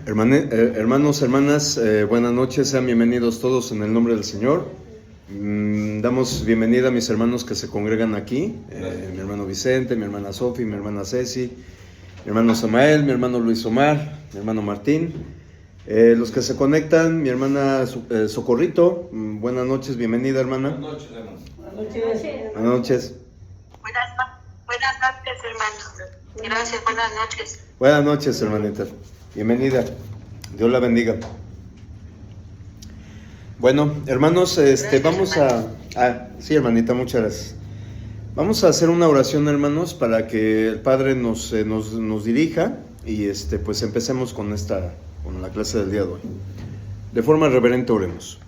Hermanos, hermanas, buenas noches, sean bienvenidos todos en el nombre del Señor. Damos bienvenida a mis hermanos que se congregan aquí, mi hermano Vicente, mi hermana Sofi, mi hermana Ceci, mi hermano Samael, mi hermano Luis Omar, mi hermano Martín. Los que se conectan, mi hermana Socorrito, buenas noches, bienvenida hermana. Buenas noches, hermano. Buenas noches. Buenas noches. Buenas noches, hermano. Gracias, buenas noches. Buenas noches, hermanita. Bienvenida. Dios la bendiga. Bueno, hermanos, vamos a... sí, hermanita, muchas gracias. Vamos a hacer una oración, hermanos, para que el Padre nos dirija y pues empecemos con la clase del día de hoy. De forma reverente oremos.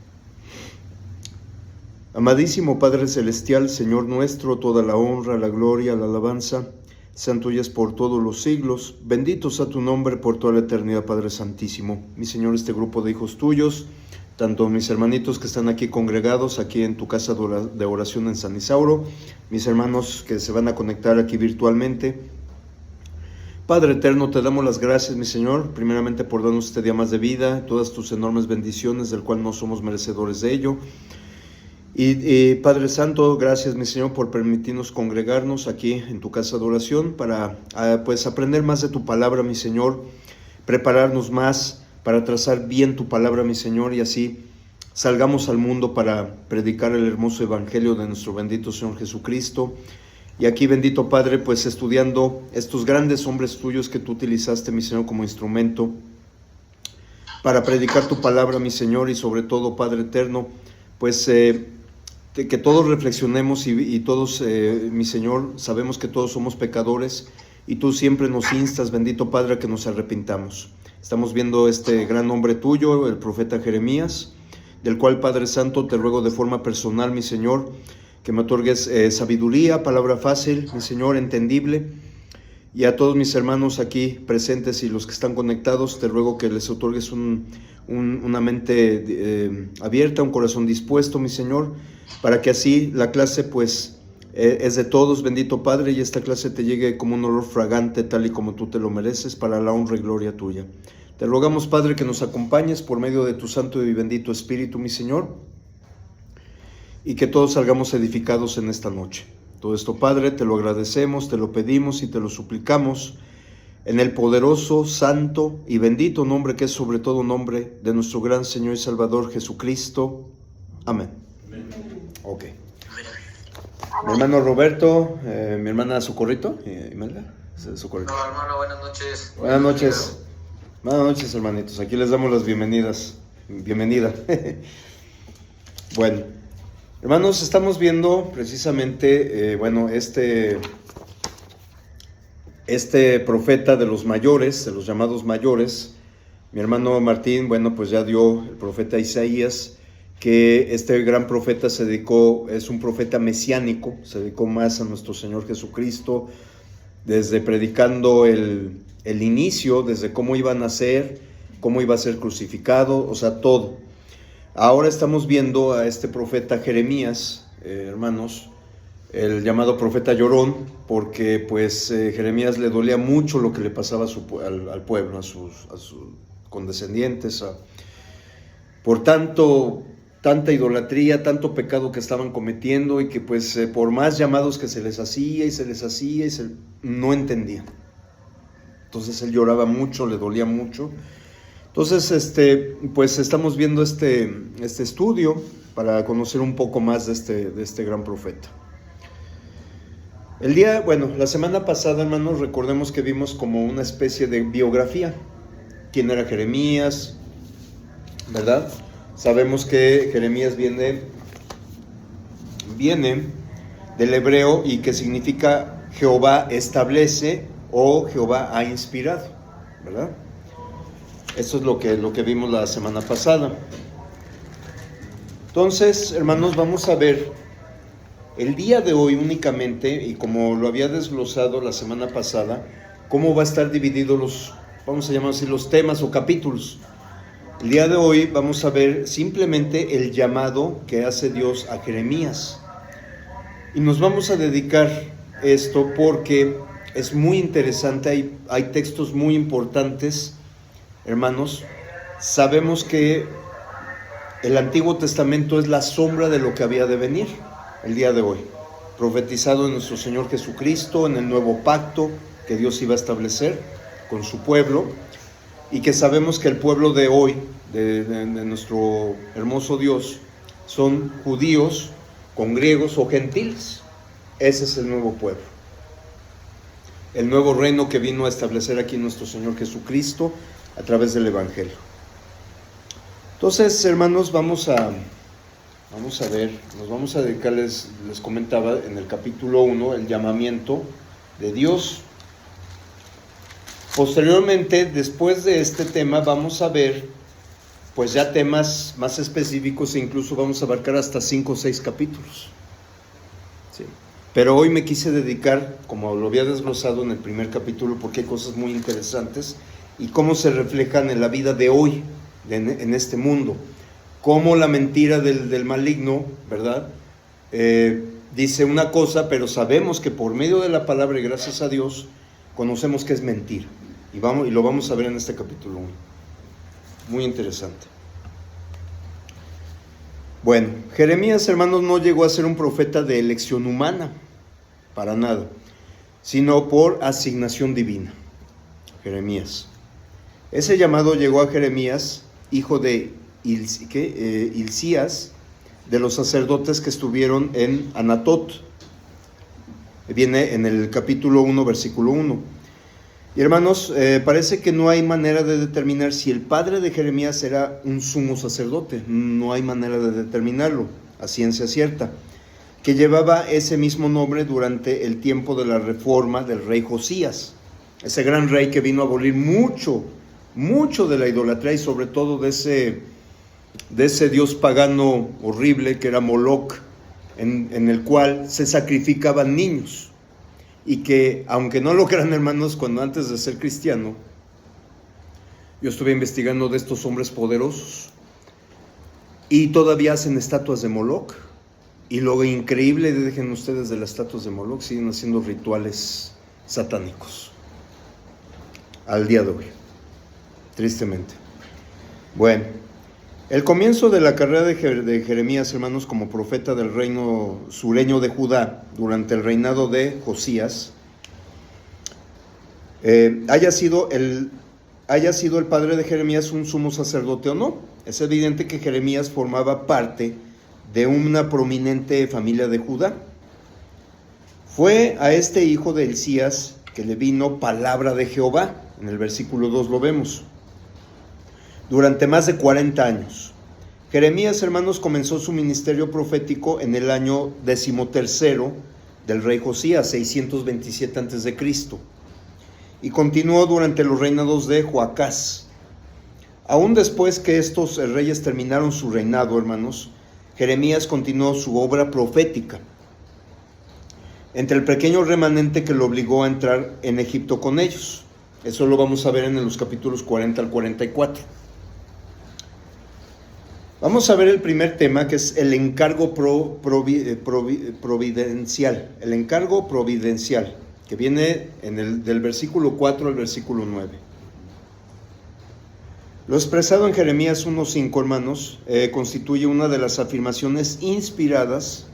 Amadísimo Padre Celestial, Señor nuestro, toda la honra, la gloria, la alabanza sean tuyas por todos los siglos. Bendito sea tu nombre por toda la eternidad, Padre Santísimo. Mi Señor, este grupo de hijos tuyos, tanto mis hermanitos que están aquí congregados, aquí en tu casa de oración en San Isauro, mis hermanos que se van a conectar aquí virtualmente. Padre eterno, te damos las gracias, mi Señor, primeramente por darnos este día más de vida, todas tus enormes bendiciones, del cual no somos merecedores de ello. Y Padre Santo, gracias, mi Señor, por permitirnos congregarnos aquí en tu casa de oración para pues aprender más de tu palabra, mi Señor, prepararnos más para trazar bien tu palabra, mi Señor, y así salgamos al mundo para predicar el hermoso evangelio de nuestro bendito Señor Jesucristo. Y aquí, bendito Padre, pues estudiando estos grandes hombres tuyos que tú utilizaste, mi Señor, como instrumento para predicar tu palabra, mi Señor, y sobre todo, Padre eterno, pues que todos reflexionemos y todos, mi Señor, sabemos que todos somos pecadores y tú siempre nos instas, bendito Padre, a que nos arrepintamos. Estamos viendo este gran hombre tuyo, el profeta Jeremías, del cual, Padre Santo, te ruego de forma personal, mi Señor, que me otorgues sabiduría, palabra fácil, mi Señor, entendible. Y a todos mis hermanos aquí presentes y los que están conectados, te ruego que les otorgues una mente abierta, un corazón dispuesto, mi Señor, para que así la clase pues es de todos, bendito Padre, y esta clase te llegue como un olor fragante, tal y como tú te lo mereces, para la honra y gloria tuya. Te rogamos, Padre, que nos acompañes por medio de tu santo y bendito Espíritu, mi Señor, y que todos salgamos edificados en esta noche. Todo esto, Padre, te lo agradecemos, te lo pedimos y te lo suplicamos en el poderoso, santo y bendito nombre que es sobre todo nombre de nuestro gran Señor y Salvador Jesucristo. Amén. Ok. Mi hermano Roberto, mi hermana Socorrito, Imelda, Socorrito. No, hermano, buenas noches. Buenas noches. Buenas noches, hermanitos. Aquí les damos las bienvenidas. Bienvenida. Bueno, hermanos, estamos viendo precisamente, este profeta de los mayores, de los llamados mayores. Mi hermano Martín, pues ya dio el profeta Isaías, que este gran profeta es un profeta mesiánico, se dedicó más a nuestro Señor Jesucristo, desde predicando el inicio, desde cómo iba a nacer, cómo iba a ser crucificado, o sea, todo. Ahora estamos viendo a este profeta Jeremías, hermanos, el llamado profeta llorón, porque pues Jeremías le dolía mucho lo que le pasaba al pueblo, a sus condescendientes, por tanta idolatría, tanto pecado que estaban cometiendo, y que pues por más llamados que se les hacía no entendían. Entonces él lloraba mucho, le dolía mucho. Entonces pues estamos viendo este estudio para conocer un poco más de este gran profeta. La semana pasada, hermanos, recordemos que vimos como una especie de biografía. ¿Quién era Jeremías? ¿Verdad? Sabemos que Jeremías viene del hebreo y que significa Jehová establece o Jehová ha inspirado, ¿verdad? Esto es lo que vimos la semana pasada. Entonces, hermanos, vamos a ver el día de hoy únicamente, y como lo había desglosado la semana pasada, cómo va a estar dividido vamos a llamar así, los temas o capítulos. El día de hoy vamos a ver simplemente el llamado que hace Dios a Jeremías. Y nos vamos a dedicar esto porque es muy interesante, hay textos muy importantes hermanos, sabemos que el Antiguo Testamento es la sombra de lo que había de venir el día de hoy, profetizado en nuestro Señor Jesucristo, en el nuevo pacto que Dios iba a establecer con su pueblo, y que sabemos que el pueblo de hoy, de nuestro hermoso Dios, son judíos con griegos o gentiles. Ese es el nuevo pueblo, el nuevo reino que vino a establecer aquí nuestro Señor Jesucristo a través del Evangelio. Entonces, hermanos, vamos a ver, nos vamos a dedicar, les comentaba en el capítulo 1, el llamamiento de Dios. Posteriormente, después de este tema, vamos a ver pues ya temas más específicos, e incluso vamos a abarcar hasta 5 o 6 capítulos. Sí. Pero hoy me quise dedicar, como lo había desglosado en el primer capítulo, porque hay cosas muy interesantes y cómo se reflejan en la vida de hoy, en este mundo. Cómo la mentira del maligno, ¿verdad? Dice una cosa, pero sabemos que por medio de la palabra, y gracias a Dios, conocemos que es mentira. Y lo vamos a ver en este capítulo 1. Muy interesante. Bueno, Jeremías, hermanos, no llegó a ser un profeta de elección humana, para nada, sino por asignación divina. Jeremías. Ese llamado llegó a Jeremías, hijo de Hilcías, de los sacerdotes que estuvieron en Anatot. Viene en el capítulo 1, versículo 1. Y hermanos, parece que no hay manera de determinar si el padre de Jeremías era un sumo sacerdote. No hay manera de determinarlo a ciencia cierta, que llevaba ese mismo nombre durante el tiempo de la reforma del rey Josías, ese gran rey que vino a abolir mucho de la idolatría y sobre todo de ese dios pagano horrible que era Moloch, en el cual se sacrificaban niños. Y que, aunque no lo crean, hermanos, cuando antes de ser cristiano, yo estuve investigando de estos hombres poderosos, y todavía hacen estatuas de Moloch. Y lo increíble, dejen ustedes, de las estatuas de Moloch, siguen haciendo rituales satánicos al día de hoy, tristemente. Bueno, el comienzo de la carrera de Jeremías, hermanos, como profeta del reino sureño de Judá durante el reinado de Josías, haya sido el padre de Jeremías un sumo sacerdote o no, es evidente que Jeremías formaba parte de una prominente familia de Judá. Fue a este hijo de Hilcías que le vino palabra de Jehová, en el versículo 2 lo vemos, durante más de 40 años. Jeremías, hermanos, comenzó su ministerio profético en el año 13º del rey Josías, 627 a.C., y continuó durante los reinados de Joacás. Aún después que estos reyes terminaron su reinado, hermanos, Jeremías continuó su obra profética entre el pequeño remanente que lo obligó a entrar en Egipto con ellos. Eso lo vamos a ver en los capítulos 40 al 44. Vamos a ver el primer tema, que es el encargo providencial. El encargo providencial, que viene del versículo 4 al versículo 9. Lo expresado en Jeremías 1:5, hermanos, constituye una de las afirmaciones inspiradas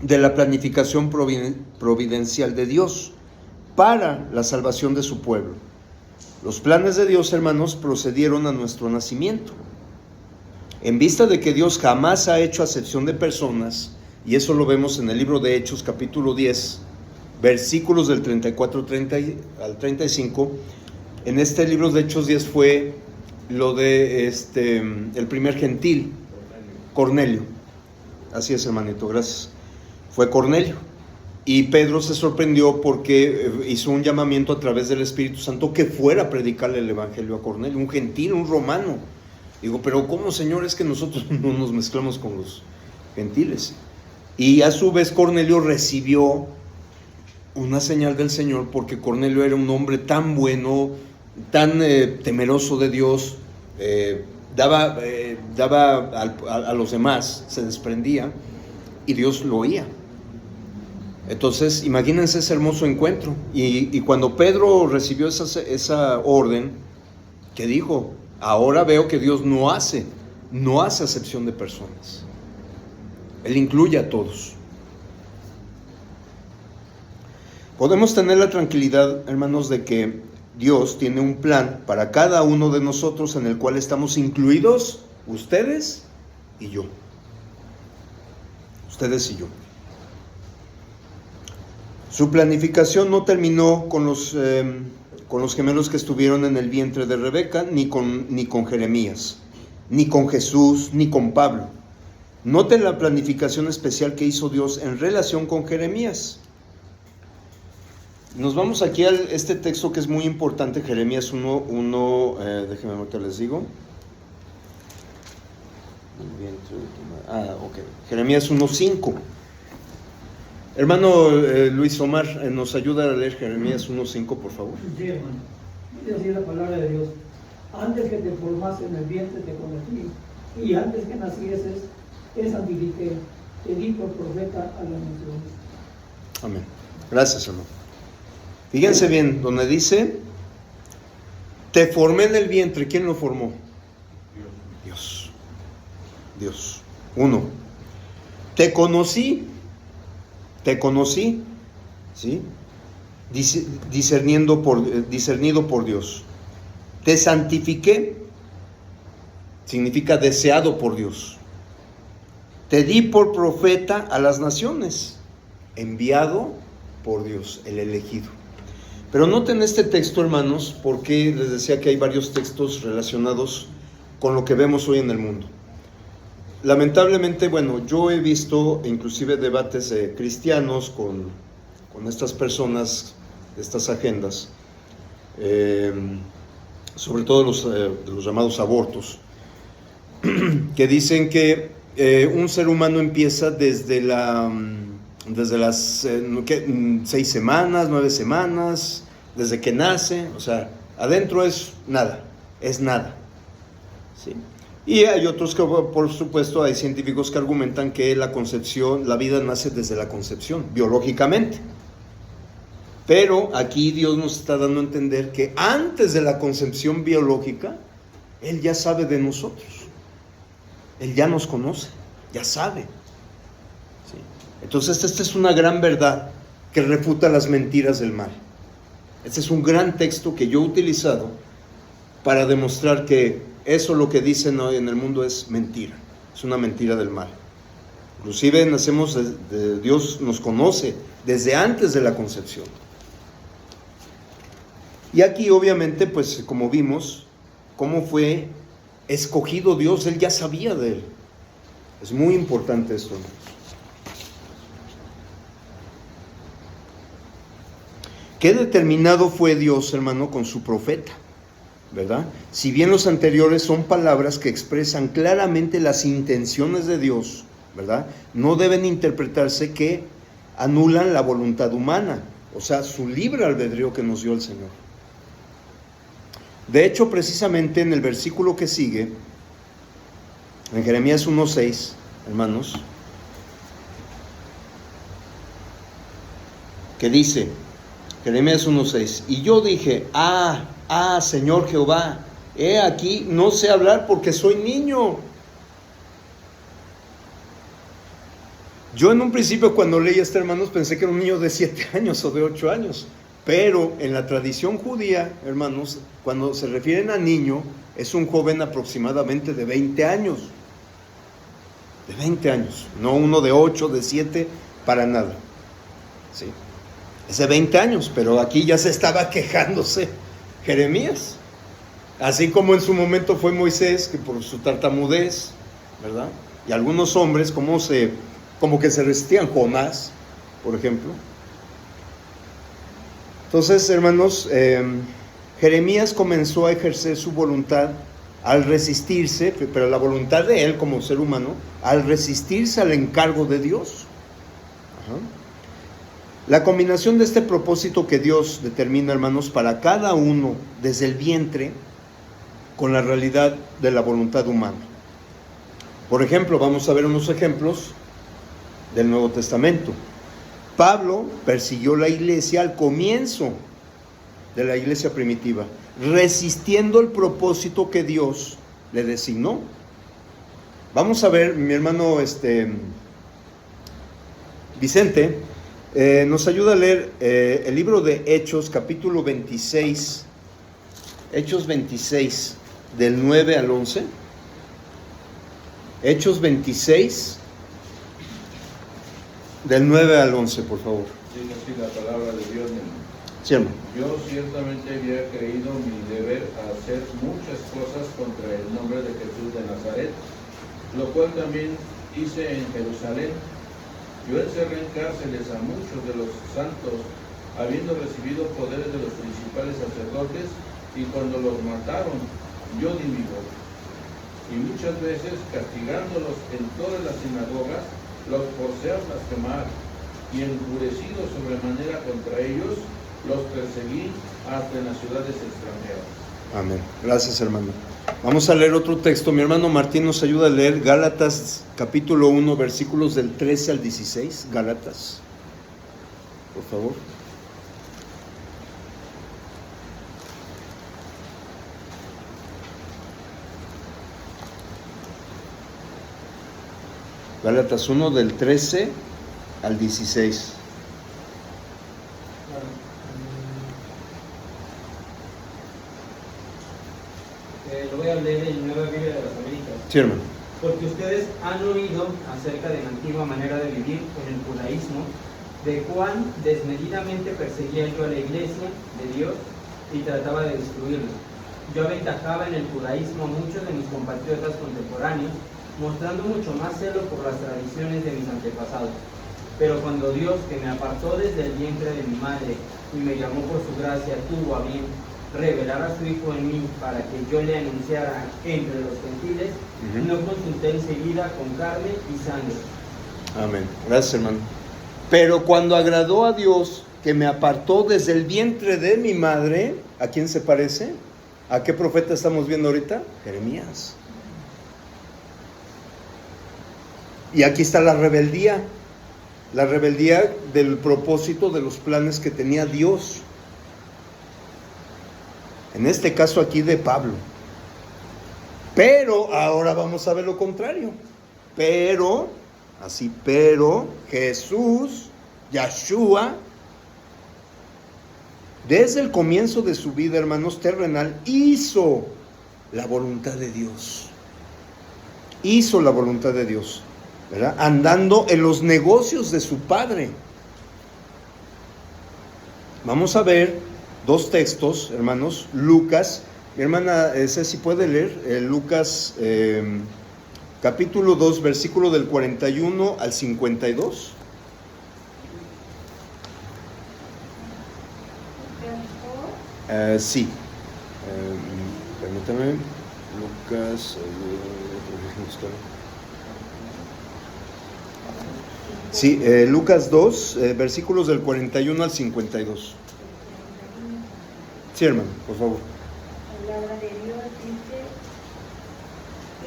de la planificación providencial de Dios para la salvación de su pueblo. Los planes de Dios, hermanos, procedieron a nuestro nacimiento. En vista de que Dios jamás ha hecho acepción de personas, y eso lo vemos en el libro de Hechos, capítulo 10, versículos del 34 al 35, en este libro de Hechos 10 fue lo de el primer gentil, Cornelio. Así es, hermanito, gracias. Fue Cornelio. Y Pedro se sorprendió porque hizo un llamamiento a través del Espíritu Santo que fuera a predicarle el evangelio a Cornelio, un gentil, un romano. Digo, pero ¿cómo, Señor? Es que nosotros no nos mezclamos con los gentiles. Y a su vez Cornelio recibió una señal del Señor, porque Cornelio era un hombre tan bueno, tan temeroso de Dios, daba a los demás, se desprendía, y Dios lo oía. Entonces, imagínense ese hermoso encuentro. Y cuando Pedro recibió esa orden, ¿Qué dijo? Ahora veo que Dios no hace acepción de personas. Él incluye a todos. Podemos tener la tranquilidad, hermanos, de que Dios tiene un plan para cada uno de nosotros en el cual estamos incluidos ustedes y yo. Ustedes y yo. Su planificación no terminó con los gemelos que estuvieron en el vientre de Rebeca, ni con Jeremías, ni con Jesús, ni con Pablo. Noten la planificación especial que hizo Dios en relación con Jeremías. Nos vamos aquí a este texto que es muy importante, Jeremías 1, déjenme ver qué les digo. Jeremías 1:5. Hermano Luis Omar, ¿nos ayuda a leer Jeremías 1:5, por favor? Sí, hermano. Dice así la palabra de Dios: antes que te formase en el vientre te conocí, y antes que nacieses te santifiqué, te di por profeta a las naciones. Amén. Gracias, hermano. Fíjense bien, donde dice, te formé en el vientre, ¿quién lo formó? Dios. 1. Te conocí, ¿sí? Discernido por Dios. Te santifiqué, significa deseado por Dios. Te di por profeta a las naciones, enviado por Dios, el elegido. Pero noten este texto, hermanos, porque les decía que hay varios textos relacionados con lo que vemos hoy en el mundo. Lamentablemente, bueno, yo he visto inclusive debates de cristianos con estas personas, estas agendas, sobre todo los llamados abortos, que dicen que un ser humano empieza desde las 6 semanas, 9 semanas, desde que nace, o sea, adentro es nada, ¿sí? Y hay otros que, por supuesto, hay científicos que argumentan que la vida nace desde la concepción, biológicamente. Pero aquí Dios nos está dando a entender que antes de la concepción biológica, Él ya sabe de nosotros. Él ya nos conoce, ya sabe. ¿Sí? Entonces, esta es una gran verdad que refuta las mentiras del mal. Este es un gran texto que yo he utilizado para demostrar que eso lo que dicen hoy en el mundo es mentira, es una mentira del mal. Inclusive Dios nos conoce desde antes de la concepción. Y aquí obviamente, pues como vimos, cómo fue escogido Dios, Él ya sabía de Él. Es muy importante esto, hermanos. Qué determinado fue Dios, hermano, con su profeta, ¿verdad? Si bien los anteriores son palabras que expresan claramente las intenciones de Dios, ¿verdad? No deben interpretarse que anulan la voluntad humana, o sea, su libre albedrío que nos dio el Señor. De hecho, precisamente en el versículo que sigue, en Jeremías 1:6, hermanos, que dice, Jeremías 1:6, y yo dije, Señor Jehová, he aquí, no sé hablar porque soy niño. Yo en un principio cuando leí esto, hermanos, pensé que era un niño de 7 años o de 8 años. Pero en la tradición judía, hermanos, cuando se refieren a niño, es un joven aproximadamente de 20 años. De 20 años, no uno de 8, de 7, para nada. ¿Sí? Es de 20 años, pero aquí ya se estaba quejándose Jeremías. Así como en su momento fue Moisés, que por su tartamudez, ¿verdad? Y algunos hombres, como que se resistían, Jonás, por ejemplo. Entonces, hermanos, Jeremías comenzó a ejercer su voluntad al resistirse, pero la voluntad de él como ser humano, al resistirse al encargo de Dios. Ajá. La combinación de este propósito que Dios determina, hermanos, para cada uno desde el vientre, con la realidad de la voluntad humana. Por ejemplo, vamos a ver unos ejemplos del Nuevo Testamento. Pablo persiguió la iglesia al comienzo, de la iglesia primitiva, resistiendo el propósito que Dios le designó. Vamos a ver, mi hermano Vicente nos ayuda a leer el libro de Hechos, capítulo 26, Hechos 26, del 9 al 11. Hechos 26, del 9 al 11, por favor. Dice así la palabra de Dios, hermano. Sí, hermano. Yo ciertamente había creído mi deber hacer muchas cosas contra el nombre de Jesús de Nazaret, lo cual también hice en Jerusalén. Yo encerré en cárceles a muchos de los santos, habiendo recibido poderes de los principales sacerdotes, y cuando los mataron, yo di mi voto. Y muchas veces, castigándolos en todas las sinagogas, los forcé a blasfemar, y enfurecido sobremanera contra ellos, los perseguí hasta en las ciudades extranjeras. Amén. Gracias, hermano. Vamos a leer otro texto. Mi hermano Martín nos ayuda a leer Gálatas capítulo 1, versículos del 13 al 16. Gálatas, por favor. Gálatas 1, del 13 al 16. Lo voy a leer en Nueva Biblia de las Américas. Sí, hermano. Porque ustedes han oído acerca de la antigua manera de vivir en el judaísmo, de cuán desmedidamente perseguía yo a la iglesia de Dios y trataba de destruirla. Yo aventajaba en el judaísmo a muchos de mis compatriotas contemporáneos, mostrando mucho más celo por las tradiciones de mis antepasados. Pero cuando Dios, que me apartó desde el vientre de mi madre y me llamó por su gracia, tuvo a bien revelar a su Hijo en mí para que yo le anunciara entre los gentiles, no consulté enseguida con carne y sangre. Amén. Gracias, hermano. Pero cuando agradó a Dios, que me apartó desde el vientre de mi madre, ¿a quién se parece? ¿A qué profeta estamos viendo ahorita? Jeremías. Y aquí está la rebeldía del propósito de los planes que tenía Dios. En este caso aquí de Pablo. Pero ahora vamos a ver lo contrario. Pero Jesús, Yahshua, desde el comienzo de su vida, hermanos, terrenal, hizo la voluntad de Dios. Hizo la voluntad de Dios, ¿verdad? Andando en los negocios de su Padre. Vamos a ver dos textos, hermanos. Lucas, mi hermana Ceci puede leer Lucas capítulo 2, versículo del 41 al 52. Sí. Permítame. Lucas. Sí, Lucas 2, versículos del 41 al 52. Sí, hermano, por favor. La palabra de Dios dice: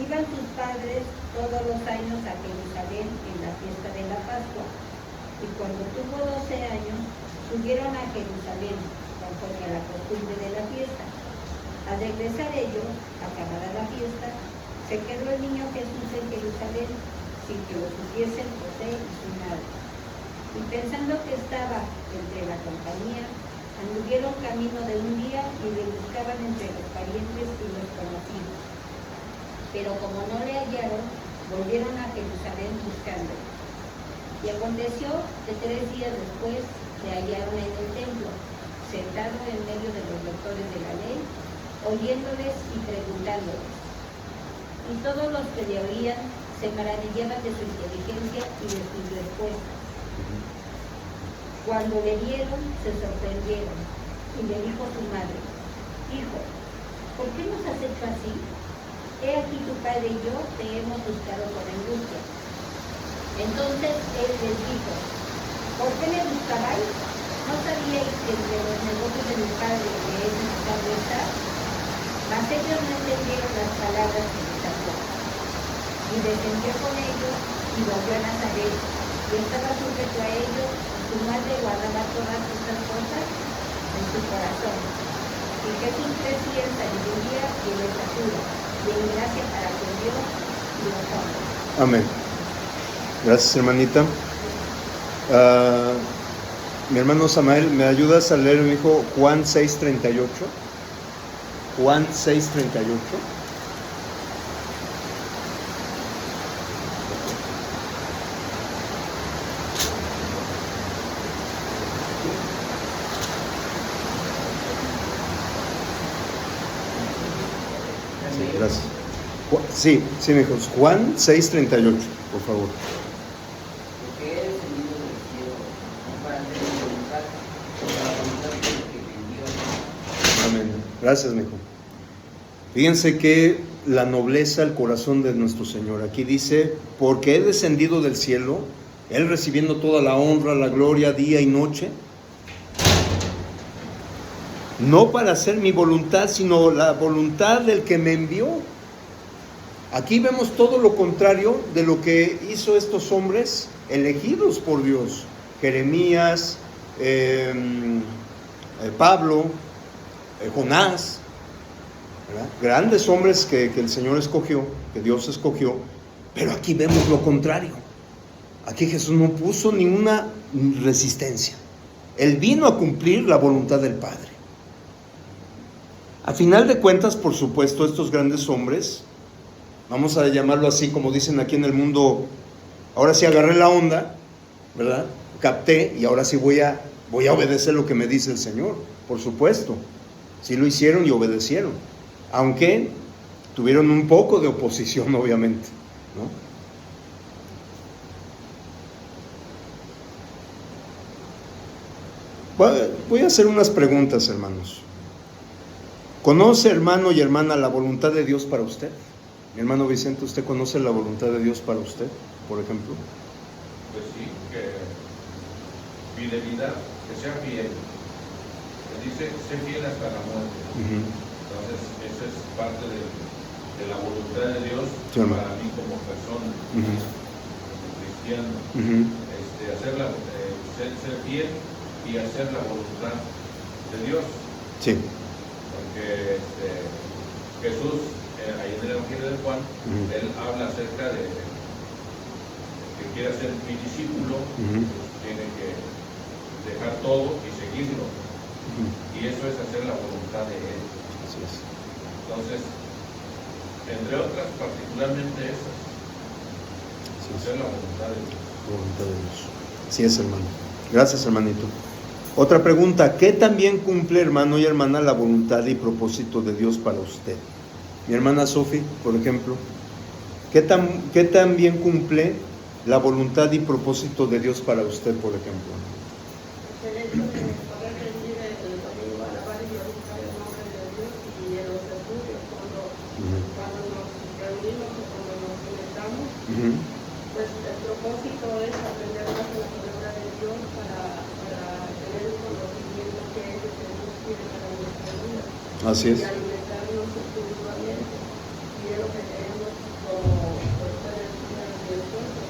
iban sus padres todos los años a Jerusalén en la fiesta de la Pascua, y cuando tuvo 12 años, subieron a Jerusalén, conforme a la costumbre de la fiesta. Al regresar ellos, acabada la fiesta, se quedó el niño Jesús en Jerusalén, sin que lo supiesen José y su madre. Y pensando que estaba entre la compañía, anduvieron camino de un día y le buscaban entre los parientes y los conocidos. Pero como no le hallaron, volvieron a Jerusalén buscándole. Y aconteció que 3 días después le hallaron en el templo, sentado en medio de los doctores de la ley, oyéndoles y preguntándoles. Y todos los que le oían se maravillaban de su inteligencia y de sus respuestas. Cuando le vieron, se sorprendieron, y le dijo su madre: Hijo, ¿por qué nos has hecho así? He aquí tu padre y yo te hemos buscado con angustia. Entonces él les dijo: ¿por qué me buscabais? ¿No sabíais que entre los negocios de mi padre le he buscado estar? Mas ellos no entendieron las palabras que les habló. Y descendió con ellos y volvió a Nazaret, y estaba sujeto a ellos. Su madre guardaba todas estas cosas en su corazón. Y Jesús creció en sabiduría y en estatura, y en gracia para con Dios y los hombres. Amén. Gracias, hermanita. Mi hermano Samael, ¿me ayudas a leer, mi hijo, Juan 6:38? Juan 6:38. Sí, gracias. Sí, mi hijo. Juan 6:38, por favor. Porque he descendido del cielo para hacer mi voluntad, por la voluntad de los que me envió. Amén. Gracias, mi hijo. Fíjense que la nobleza, el corazón de nuestro Señor. Aquí dice, porque he descendido del cielo, Él recibiendo toda la honra, la gloria, día y noche, no para hacer mi voluntad, sino la voluntad del que me envió. Aquí vemos todo lo contrario de lo que hizo estos hombres elegidos por Dios. Jeremías, Pablo, Jonás, ¿verdad? Grandes hombres que el Señor escogió, que Dios escogió, pero aquí vemos lo contrario. Aquí Jesús no puso ninguna resistencia. Él vino a cumplir la voluntad del Padre. A final de cuentas, por supuesto, estos grandes hombres, vamos a llamarlo así, como dicen aquí en el mundo, ahora sí agarré la onda, ¿verdad? Capté y ahora sí voy a obedecer lo que me dice el Señor, por supuesto. Sí lo hicieron y obedecieron, aunque tuvieron un poco de oposición, obviamente, ¿no? Voy a hacer unas preguntas, hermanos. ¿Conoce, hermano y hermana, la voluntad de Dios para usted? Mi hermano Vicente, ¿usted conoce la voluntad de Dios para usted, por ejemplo? Pues sí, que fidelidad, que sea fiel. Que dice, sé fiel hasta la muerte. Entonces, esa es parte de la voluntad de Dios Sí, para mí como persona, como cristiano. Ser fiel y hacer la voluntad de Dios. Sí. Porque Jesús, ahí en el Evangelio de Juan, él habla acerca de que quiere ser mi discípulo, pues tiene que dejar todo y seguirlo. Y eso es hacer la voluntad de él. Así es. Entonces, entre otras, particularmente esas, hacer la voluntad de Dios. La voluntad de Dios. Así es, hermano. Gracias, hermanito. Otra pregunta, ¿qué también cumple, hermano y hermana, la voluntad y propósito de Dios para usted? Mi hermana Sofi, por ejemplo, ¿qué tan bien cumple la voluntad y propósito de Dios para usted, por ejemplo? El hecho de poder venir el domingo a alabar y glorificar el nombre de Dios y en los estudios, cuando nos reunimos o cuando nos conectamos, pues el propósito es aprender más de la palabra de Dios para tener el conocimiento que Jesús quiere para nuestra vida. Así es. Y alimentarnos espiritualmente. Y es lo que queremos como ustedes de esfuerzo.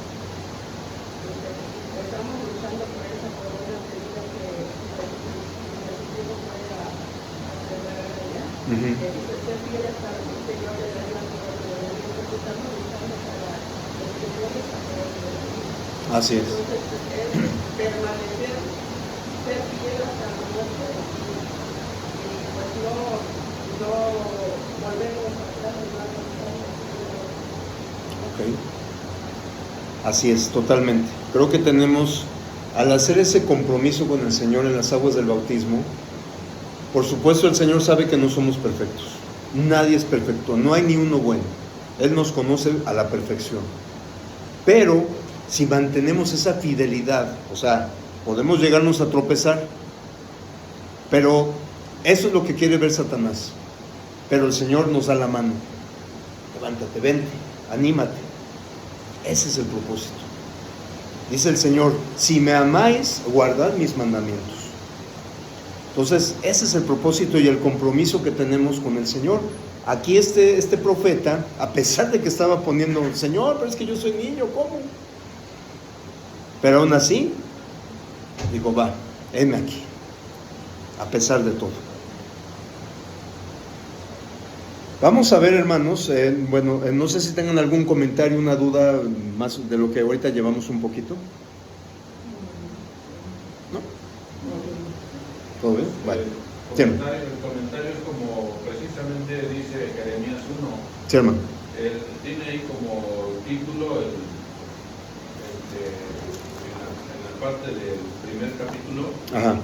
Estamos luchando por esa corona de vida que Jesucristo fue a celebrar allá. Que dice, ser fiel hasta la muerte, yo le daré la corona de vida. Entonces estamos luchando para los que Dios está corona de vida. Así es. Entonces es permanecer, ser fiel hasta la muerte y pues no volvernos atrás de más. Okay. Así es, totalmente. Creo que tenemos, al hacer ese compromiso con el Señor en las aguas del bautismo, por supuesto el Señor sabe que no somos perfectos. Nadie es perfecto, no hay ni uno bueno. Él nos conoce a la perfección. Pero si mantenemos esa fidelidad, o sea, podemos llegarnos a tropezar, pero eso es lo que quiere ver Satanás. Pero el Señor nos da la mano. Levántate, vente, anímate. Ese es el propósito. Dice el Señor, si me amáis, guardad mis mandamientos. Entonces, ese es el propósito y el compromiso que tenemos con el Señor. Aquí este profeta, a pesar de que estaba poniendo, Señor, pero es que yo soy niño, ¿cómo? Pero aún así, digo, va, heme aquí, a pesar de todo. Vamos a ver, hermanos, no sé si tengan algún comentario, una duda más de lo que ahorita llevamos un poquito. ¿No? ¿Todo bien? Vale. El comentario es como precisamente dice Jeremías 1. Sí, hermano. Tiene ahí como título en la parte del primer capítulo. Ajá.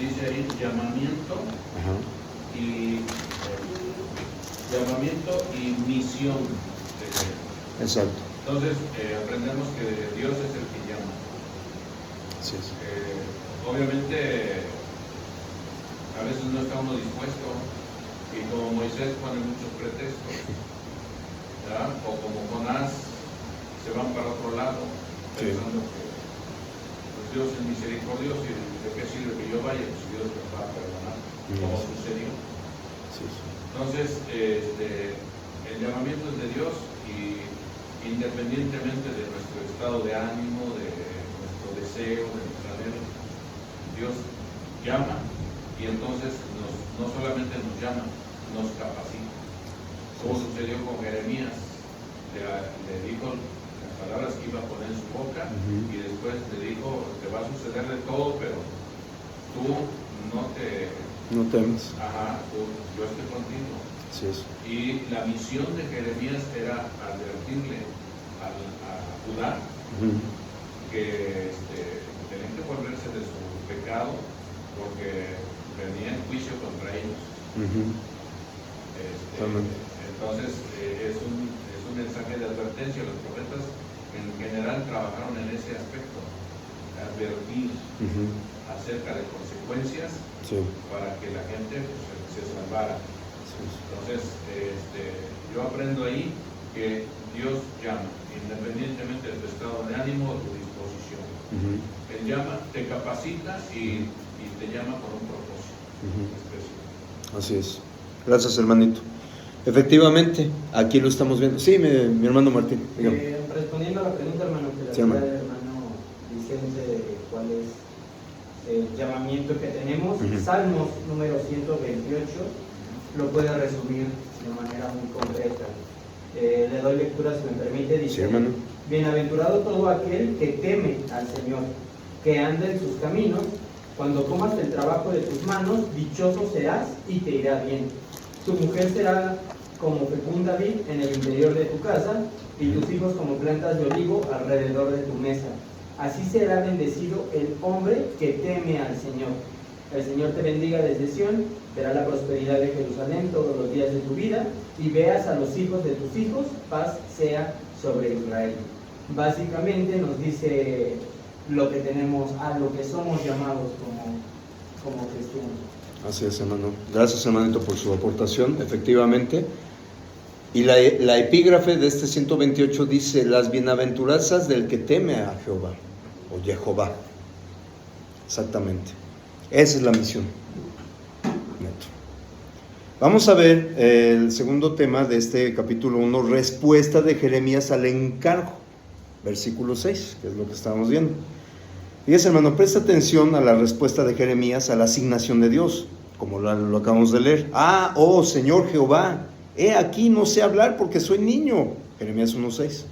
Dice ahí llamamiento. Ajá. Llamamiento y misión de Jeremías. Exacto. Entonces aprendemos que Dios es el que llama. Sí, sí. Obviamente a veces no está uno dispuesto y como Moisés pone muchos pretextos, ¿verdad? O como Jonás se van para otro lado pensando que pues, Dios es misericordioso y de qué sirve que yo vaya, pues Dios me va a perdonar, como sucedió. Sí, sí. Entonces el llamamiento es de Dios y independientemente de nuestro estado de ánimo, de nuestro deseo, de nuestro anhelo, Dios llama y entonces no solamente nos llama, nos capacita. Como sucedió con Jeremías, le dijo las palabras que iba a poner en su boca y después le dijo, te va a suceder de todo, pero tú no temes. Ajá, yo estoy contigo. Sí, sí. Y la misión de Jeremías era advertirle a Judá que tenían que volverse de su pecado porque venía en juicio contra ellos. Entonces es un mensaje de advertencia. Los profetas en general trabajaron en ese aspecto, advertir acerca de consecuencias para que la gente se salvara. Entonces yo aprendo ahí que Dios llama independientemente de tu estado de ánimo o tu disposición. Él llama, te capacita y te llama con un propósito específico. Así es. Gracias, hermanito. Efectivamente, aquí lo estamos viendo. Sí, mi hermano Martín. Respondiendo a la pregunta, hermano, que la hacía el hermano Vicente de cuál es el llamamiento que tenemos, Salmos número 128 lo puede resumir de manera muy concreta. Le doy lectura, si me permite. Dice: sí, bienaventurado todo aquel que teme al Señor, que anda en sus caminos. Cuando comas el trabajo de tus manos, dichoso serás y te irá bien. Tu mujer será como fecunda vid en el interior de tu casa, y tus hijos como plantas de olivo alrededor de tu mesa. Así será bendecido el hombre que teme al Señor. El Señor te bendiga desde Sión, verá la prosperidad de Jerusalén todos los días de tu vida, y veas a los hijos de tus hijos, paz sea sobre Israel. Básicamente nos dice lo que tenemos, a lo que somos llamados como cristianos. Así es, hermano. Gracias, hermanito, por su aportación, efectivamente. Y la epígrafe de este 128 dice: las bienaventuranzas del que teme a Jehová, o Jehová. Exactamente. Esa es la misión. Neto. Vamos a ver el segundo tema de este capítulo 1, respuesta de Jeremías al encargo. Versículo 6, que es lo que estamos viendo. Fíjese, hermano, presta atención a la respuesta de Jeremías a la asignación de Dios, como lo acabamos de leer. Oh Señor Jehová, he aquí no sé hablar porque soy niño. Jeremías 1:6.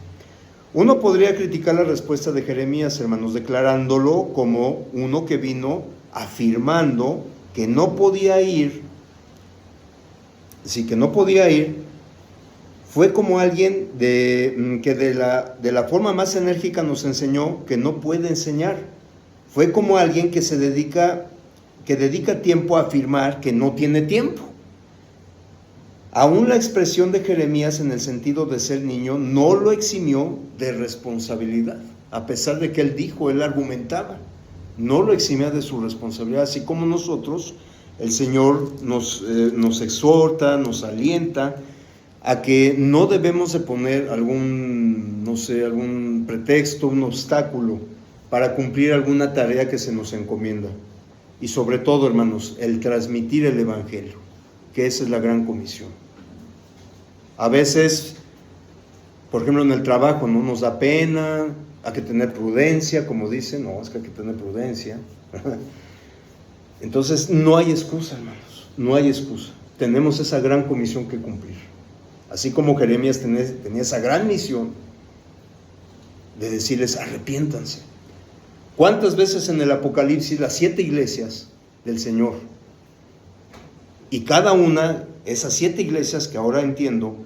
Uno podría criticar la respuesta de Jeremías, hermanos, declarándolo como uno que vino afirmando que no podía ir. Sí, que no podía ir. Fue como alguien que de la forma más enérgica nos enseñó que no puede enseñar. Fue como alguien que dedica tiempo a afirmar que no tiene tiempo. Aún la expresión de Jeremías en el sentido de ser niño no lo eximió de responsabilidad. A pesar de que él argumentaba, no lo eximía de su responsabilidad. Así como nosotros, el Señor nos exhorta, nos alienta a que no debemos de poner algún pretexto, un obstáculo para cumplir alguna tarea que se nos encomienda. Y sobre todo, hermanos, el transmitir el Evangelio, que esa es la gran comisión. A veces, por ejemplo, en el trabajo, ¿no? Nos da pena, hay que tener prudencia, como dicen, es que hay que tener prudencia. Entonces, no hay excusa, hermanos, no hay excusa. tenemos esa gran comisión que cumplir. Así como Jeremías tenía esa gran misión de decirles, arrepiéntanse. ¿Cuántas veces en el Apocalipsis las 7 iglesias del Señor? Y cada una, esas 7 iglesias que ahora entiendo,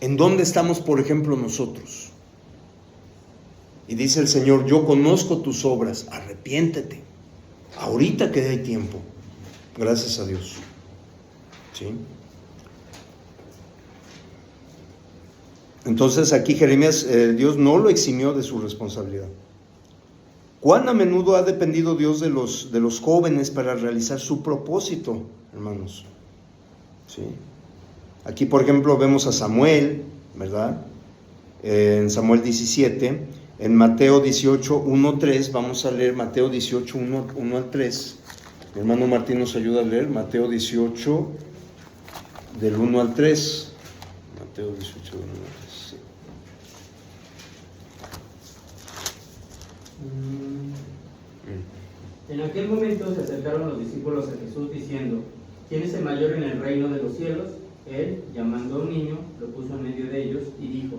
¿en dónde estamos, por ejemplo, nosotros? Y dice el Señor, yo conozco tus obras, arrepiéntete. Ahorita que hay tiempo. Gracias a Dios. ¿Sí? Entonces aquí Jeremías, Dios no lo eximió de su responsabilidad. ¿Cuán a menudo ha dependido Dios de los jóvenes para realizar su propósito, hermanos? ¿Sí? Aquí, por ejemplo, vemos a Samuel, ¿verdad? En Samuel 17, en Mateo 18, 1, 3, vamos a leer Mateo 18, 1 al 3. Mi hermano Martín nos ayuda a leer Mateo 18, del 1 al 3. Mateo 18, del 1 al 3. Sí. En aquel momento se acercaron los discípulos a Jesús diciendo, ¿quién es el mayor en el reino de los cielos? Él, llamando a un niño, lo puso en medio de ellos y dijo,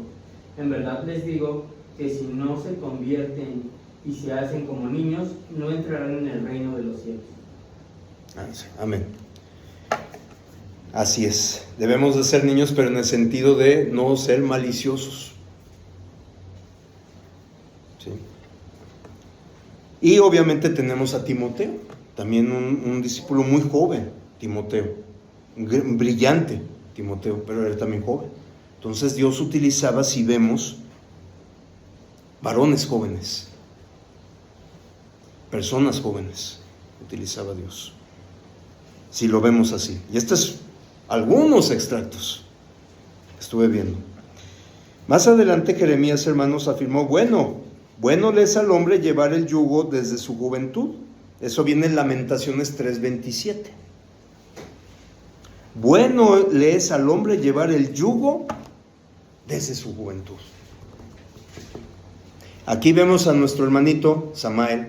en verdad les digo que si no se convierten y se hacen como niños, no entrarán en el reino de los cielos. Amén. Así es. Debemos de ser niños, pero en el sentido de no ser maliciosos. ¿Sí? Y obviamente tenemos a Timoteo, también un discípulo muy joven, Timoteo, brillante Timoteo, pero era también joven. Entonces Dios utilizaba, si vemos, varones jóvenes, personas jóvenes, utilizaba Dios. Si lo vemos así. Y estos es algunos extractos que estuve viendo. Más adelante Jeremías, hermanos, afirmó, bueno le es al hombre llevar el yugo desde su juventud. Eso viene en Lamentaciones 3:27. Bueno le es al hombre llevar el yugo desde su juventud. Aquí vemos a nuestro hermanito Samael,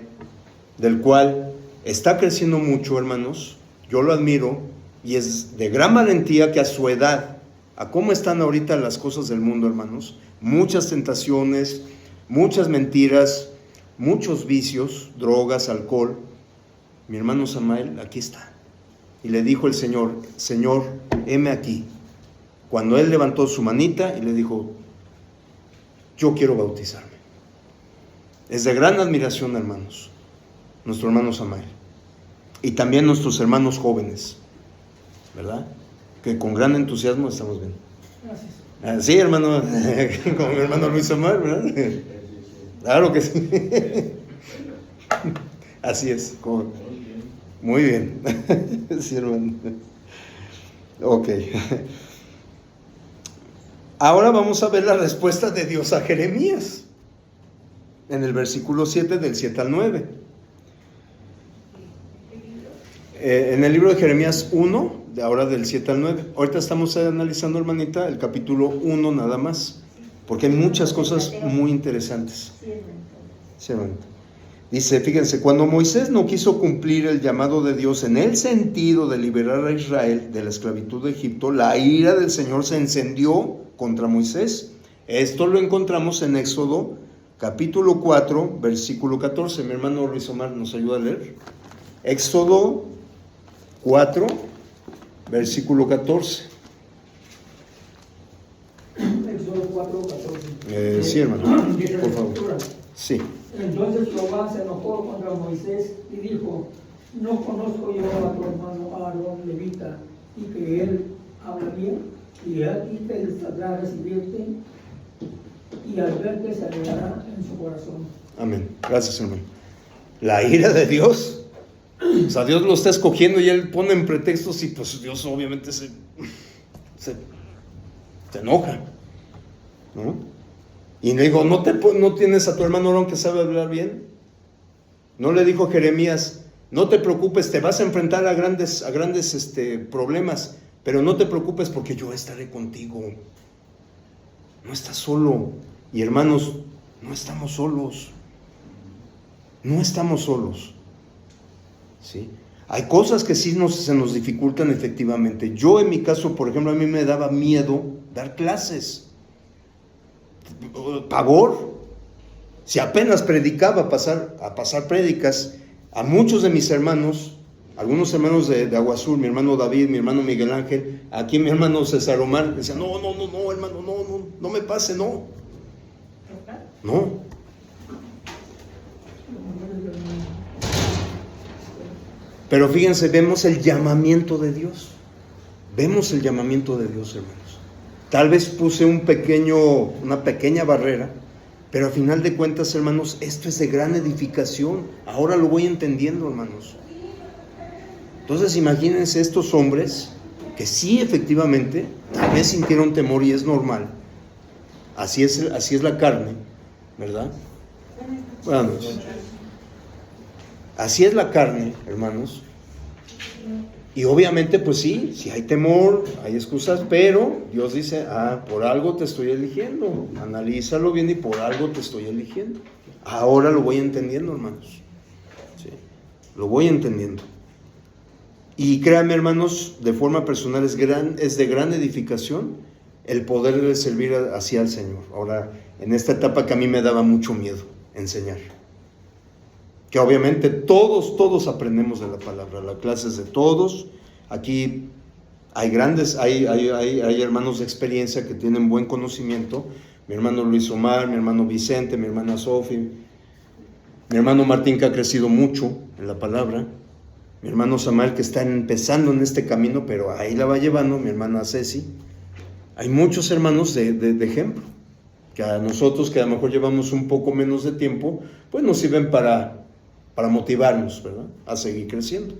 del cual está creciendo mucho, hermanos. Yo lo admiro y es de gran valentía que a su edad, a cómo están ahorita las cosas del mundo, hermanos, muchas tentaciones, muchas mentiras, muchos vicios, drogas, alcohol. Mi hermano Samael aquí está. Y le dijo el Señor, Señor, heme aquí. Cuando él levantó su manita y le dijo, yo quiero bautizarme. Es de gran admiración, hermanos, nuestro hermano Samael. Y también nuestros hermanos jóvenes, ¿verdad? Que con gran entusiasmo estamos viendo. Gracias. Sí, hermano, como mi hermano Luis Omar, ¿verdad? Claro que sí. Así es. Muy bien. Sí, hermano. Ok. Ahora vamos a ver la respuesta de Dios a Jeremías. En el versículo 7, del 7 al 9. En el libro de Jeremías 1, de ahora del 7 al 9. Ahorita estamos analizando, hermanita, el capítulo 1 nada más, porque hay muchas cosas muy interesantes. Sí, hermanita. Dice, fíjense, cuando Moisés no quiso cumplir el llamado de Dios en el sentido de liberar a Israel de la esclavitud de Egipto, la ira del Señor se encendió contra Moisés. Esto lo encontramos en Éxodo capítulo 4, versículo 14. Mi hermano Luis Omar nos ayuda a leer. Éxodo 4, versículo 14. Éxodo 4, 14. Sí, hermano, Dice la por favor. Escritura. Sí. Entonces Jehová se enojó contra Moisés y dijo, ¿no conozco yo a tu hermano Aarón levita y que él habla bien? Y aquí te él saldrá a recibirte y al verte se alegrará en su corazón. Amén. Gracias, hermano. La ira de Dios. O sea, Dios lo está escogiendo y él pone en pretextos y pues Dios obviamente se enoja, ¿no? Y le digo, ¿no tienes a tu hermano Aarón que sabe hablar bien? No le dijo Jeremías, no te preocupes, te vas a enfrentar a grandes problemas, pero no te preocupes porque yo estaré contigo. No estás solo. Y hermanos, no estamos solos. No estamos solos. ¿Sí? Hay cosas que sí se nos dificultan efectivamente. Yo en mi caso, por ejemplo, a mí me daba miedo dar clases. Pavor. Si apenas predicaba, a pasar prédicas, a muchos de mis hermanos, algunos hermanos de Agua Azul, mi hermano David, mi hermano Miguel Ángel, aquí mi hermano César Omar, decían, no, hermano, no me pase, no. Pero fíjense, vemos el llamamiento de Dios. Vemos el llamamiento de Dios, hermanos. Tal vez puse una pequeña barrera, pero a final de cuentas, hermanos, esto es de gran edificación. Ahora lo voy entendiendo, hermanos. Entonces, imagínense estos hombres que sí, efectivamente, tal vez sintieron temor y es normal. Así es la carne, ¿verdad? Bueno, así es la carne, hermanos. Y obviamente, pues sí hay temor, hay excusas, pero Dios dice, por algo te estoy eligiendo. Analízalo bien y por algo te estoy eligiendo. Ahora lo voy entendiendo, hermanos. Sí, lo voy entendiendo. Y créanme, hermanos, de forma personal es de gran edificación el poder servir así al Señor. Ahora, en esta etapa que a mí me daba mucho miedo enseñar. Que obviamente todos aprendemos de la palabra, las clases de todos. Aquí hay hermanos de experiencia que tienen buen conocimiento. Mi hermano Luis Omar, mi hermano Vicente, mi hermana Sofi, mi hermano Martín, que ha crecido mucho en la palabra, mi hermano Samuel, que está empezando en este camino, pero ahí la va llevando, mi hermana Ceci. Hay muchos hermanos de ejemplo, que a nosotros, que a lo mejor llevamos un poco menos de tiempo, pues nos sirven para motivarnos, ¿verdad?, a seguir creciendo.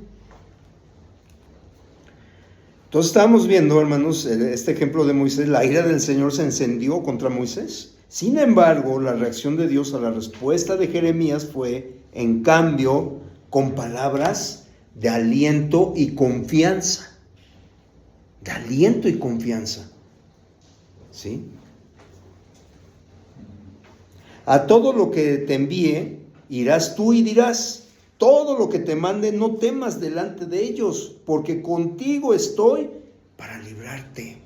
Entonces estábamos viendo, hermanos, este ejemplo de Moisés. La ira del Señor se encendió contra Moisés. Sin embargo, la reacción de Dios a la respuesta de Jeremías fue, en cambio, con palabras de aliento y confianza. De aliento y confianza. ¿Sí? A todo lo que te envíe, irás tú y dirás, todo lo que te mande, no temas delante de ellos, porque contigo estoy para librarte.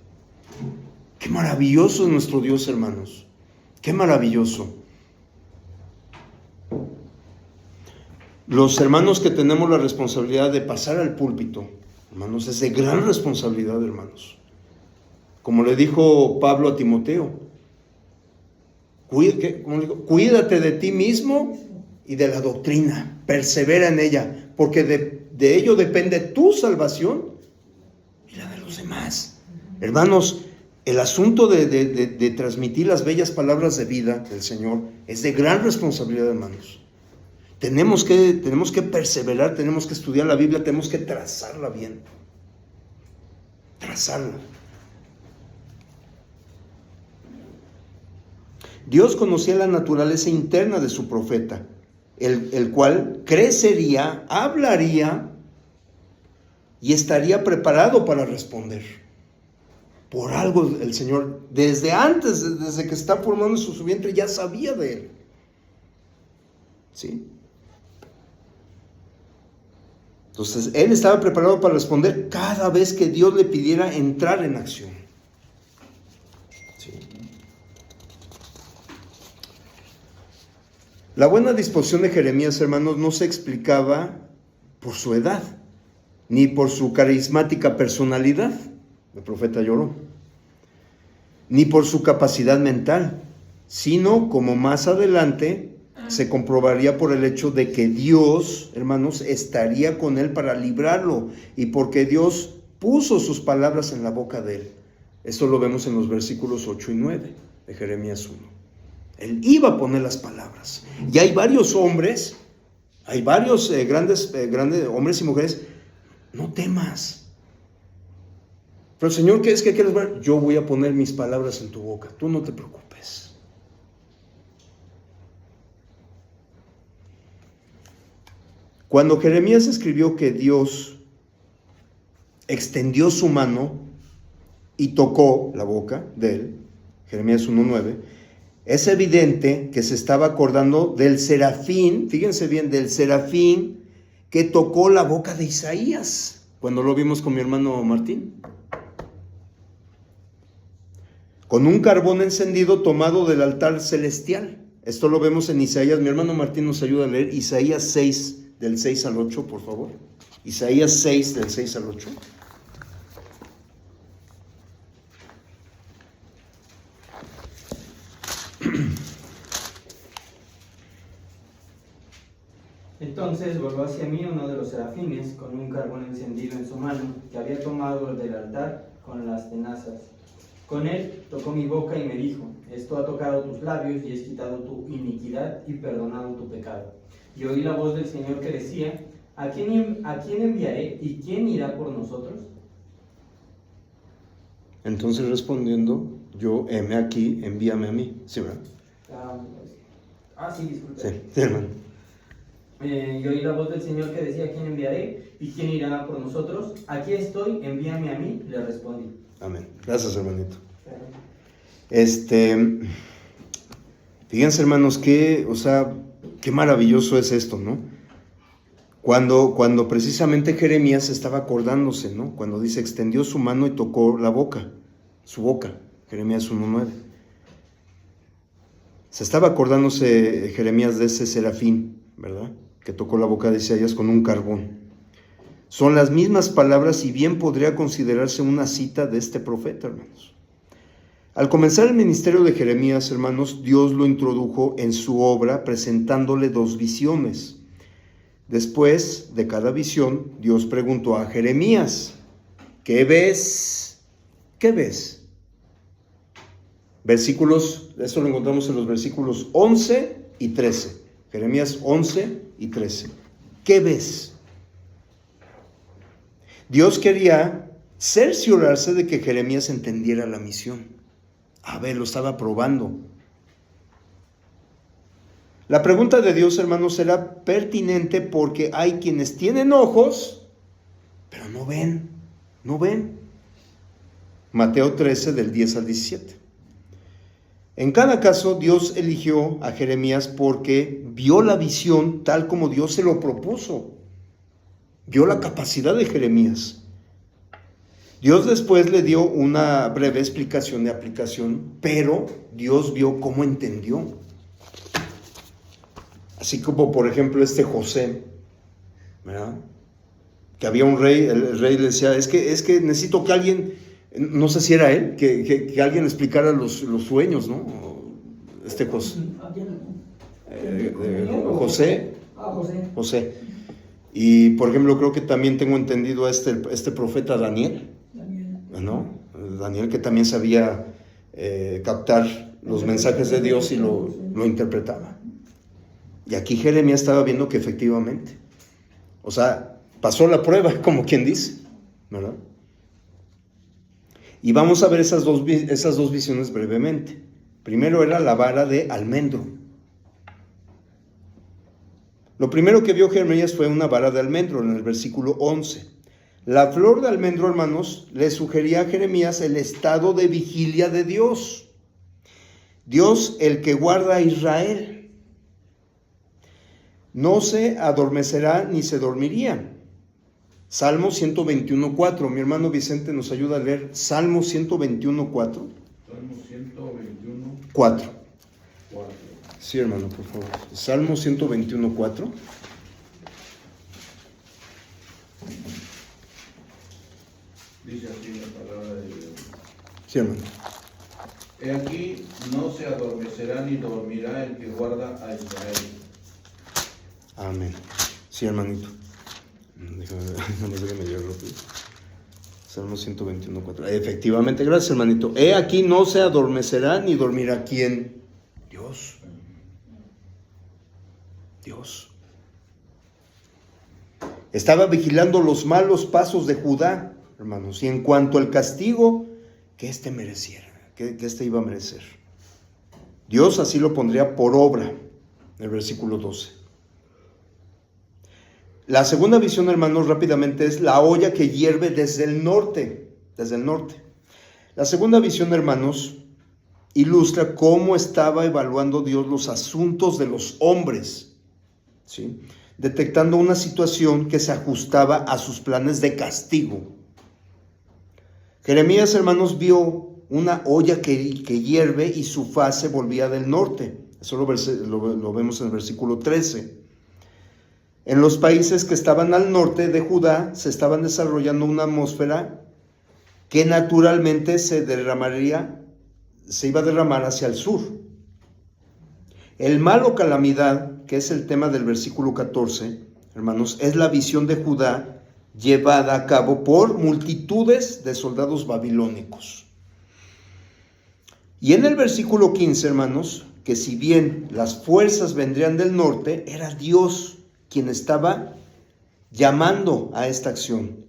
Qué maravilloso es nuestro Dios, hermanos. Qué maravilloso. Los hermanos que tenemos la responsabilidad de pasar al púlpito, hermanos, es de gran responsabilidad, hermanos. Como le dijo Pablo a Timoteo, cuídate de ti mismo y de la doctrina, persevera en ella, porque de ello depende tu salvación y la de los demás. Hermanos, el asunto de transmitir las bellas palabras de vida del Señor es de gran responsabilidad, hermanos. Tenemos que perseverar, tenemos que estudiar la Biblia, tenemos que trazarla bien. Trazarla. Dios conocía la naturaleza interna de su profeta, el cual crecería, hablaría y estaría preparado para responder. Por algo el Señor, desde antes, desde que está formando su vientre, ya sabía de él. ¿Sí? Entonces, él estaba preparado para responder cada vez que Dios le pidiera entrar en acción. ¿Sí? La buena disposición de Jeremías, hermanos, no se explicaba por su edad, ni por su carismática personalidad, el profeta lloró, ni por su capacidad mental, sino, como más adelante se comprobaría, por el hecho de que Dios, hermanos, estaría con él para librarlo, y porque Dios puso sus palabras en la boca de él. Esto lo vemos en los versículos 8 y 9 de Jeremías 1. Él iba a poner las palabras. Y hay varios hombres, hay varios grandes hombres y mujeres. No temas. Pero Señor, ¿qué es que quieres ver? Yo voy a poner mis palabras en tu boca. Tú no te preocupes. Cuando Jeremías escribió que Dios extendió su mano y tocó la boca de él, Jeremías 1:9, es evidente que se estaba acordando del serafín, fíjense bien, del serafín que tocó la boca de Isaías, cuando lo vimos con mi hermano Martín. Con un carbón encendido tomado del altar celestial. Esto lo vemos en Isaías. Mi hermano Martín nos ayuda a leer Isaías 6, del 6 al 8, por favor. Isaías 6, del 6 al 8. Entonces volvió hacia mí uno de los serafines con un carbón encendido en su mano, que había tomado del altar con las tenazas. Con él tocó mi boca y me dijo: esto ha tocado tus labios y has quitado tu iniquidad y perdonado tu pecado. Y oí la voz del Señor que decía: ¿a quién enviaré y quién irá por nosotros? Entonces respondiendo, yo, heme aquí, envíame a mí. ¿Sí, verdad? Sí, disculpe. Sí, hermano. Y oí la voz del Señor que decía: ¿a quién enviaré y quién irá por nosotros? Aquí estoy, envíame a mí, le respondí. Amén. Gracias, hermanito. Fíjense, hermanos, qué maravilloso es esto, ¿no? Cuando precisamente Jeremías estaba acordándose, ¿no? Cuando dice, extendió su mano y tocó su boca, Jeremías 1:9. Se estaba acordándose Jeremías de ese serafín, ¿verdad? Que tocó la boca de Isaías con un carbón. Son las mismas palabras y bien podría considerarse una cita de este profeta, hermanos. Al comenzar el ministerio de Jeremías, hermanos, Dios lo introdujo en su obra presentándole 2 visiones. Después de cada visión, Dios preguntó a Jeremías: ¿qué ves? ¿Qué ves? Esto lo encontramos en los versículos 11 y 13. Jeremías 11 y 13. ¿Qué ves? Dios quería cerciorarse de que Jeremías entendiera la misión. Lo estaba probando. La pregunta de Dios, hermanos, era pertinente porque hay quienes tienen ojos, pero no ven. Mateo 13, del 10 al 17. En cada caso, Dios eligió a Jeremías porque vio la visión tal como Dios se lo propuso. Vio la capacidad de Jeremías. Dios después le dio una breve explicación de aplicación, pero Dios vio cómo entendió. Así como, por ejemplo, José, ¿verdad? Que había un rey, el rey le decía, es que necesito que alguien, no sé si era él, que alguien explicara los sueños, ¿no? José. Y, por ejemplo, creo que también tengo entendido a este profeta Daniel, ¿no? Daniel, que también sabía captar los mensajes de Dios y lo interpretaba. Y aquí Jeremías estaba viendo que efectivamente, pasó la prueba, como quien dice, ¿verdad? Y vamos a ver esas dos visiones brevemente. Primero era la vara de almendro. Lo primero que vio Jeremías fue una vara de almendro en el versículo 11. La flor de almendro, hermanos, le sugería a Jeremías el estado de vigilia de Dios. Dios, el que guarda a Israel. No se adormecerá ni se dormiría. Salmo 121:4. Mi hermano Vicente nos ayuda a leer Salmo 121:4. Salmo 121:4. 4. Sí, hermano, por favor. Salmo 121:4. Dice así la palabra de Dios. Sí, hermano. He aquí, no se adormecerá ni dormirá el que guarda a Israel. Amén. Sí, hermanito. Déjame leer rápido. Salmo 121:4. Efectivamente, gracias, hermanito. He aquí, no se adormecerá ni dormirá. ¿Quién? Dios. Estaba vigilando los malos pasos de Judá, hermanos, y en cuanto al castigo que éste mereciera, que éste iba a merecer. Dios así lo pondría por obra, en el versículo 12. La segunda visión, hermanos, rápidamente es la olla que hierve desde el norte. La segunda visión, hermanos, ilustra cómo estaba evaluando Dios los asuntos de los hombres, ¿sí? detectando una situación que se ajustaba a sus planes de castigo. Jeremías, hermanos, vio una olla que hierve y su faz se volvía del norte. Eso lo vemos en el versículo 13. En los países que estaban al norte de Judá se estaban desarrollando una atmósfera que naturalmente se iba a derramar hacia el sur. El mal o calamidad, que es el tema del versículo 14, hermanos, es la visión de Judá llevada a cabo por multitudes de soldados babilónicos. Y en el versículo 15, hermanos, que si bien las fuerzas vendrían del norte, era Dios quien estaba llamando a esta acción.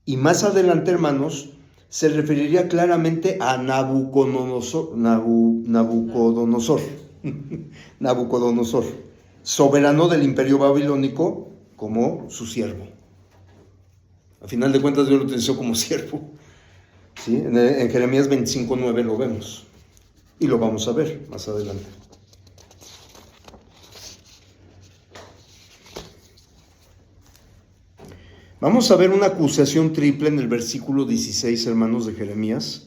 Y más adelante, hermanos, se referiría claramente a Nabucodonosor, soberano del imperio babilónico, como su siervo. A final de cuentas, Dios lo utilizó como siervo. ¿Sí? En Jeremías 25:9 lo vemos. Y lo vamos a ver más adelante. Vamos a ver una acusación triple en el versículo 16, hermanos, de Jeremías.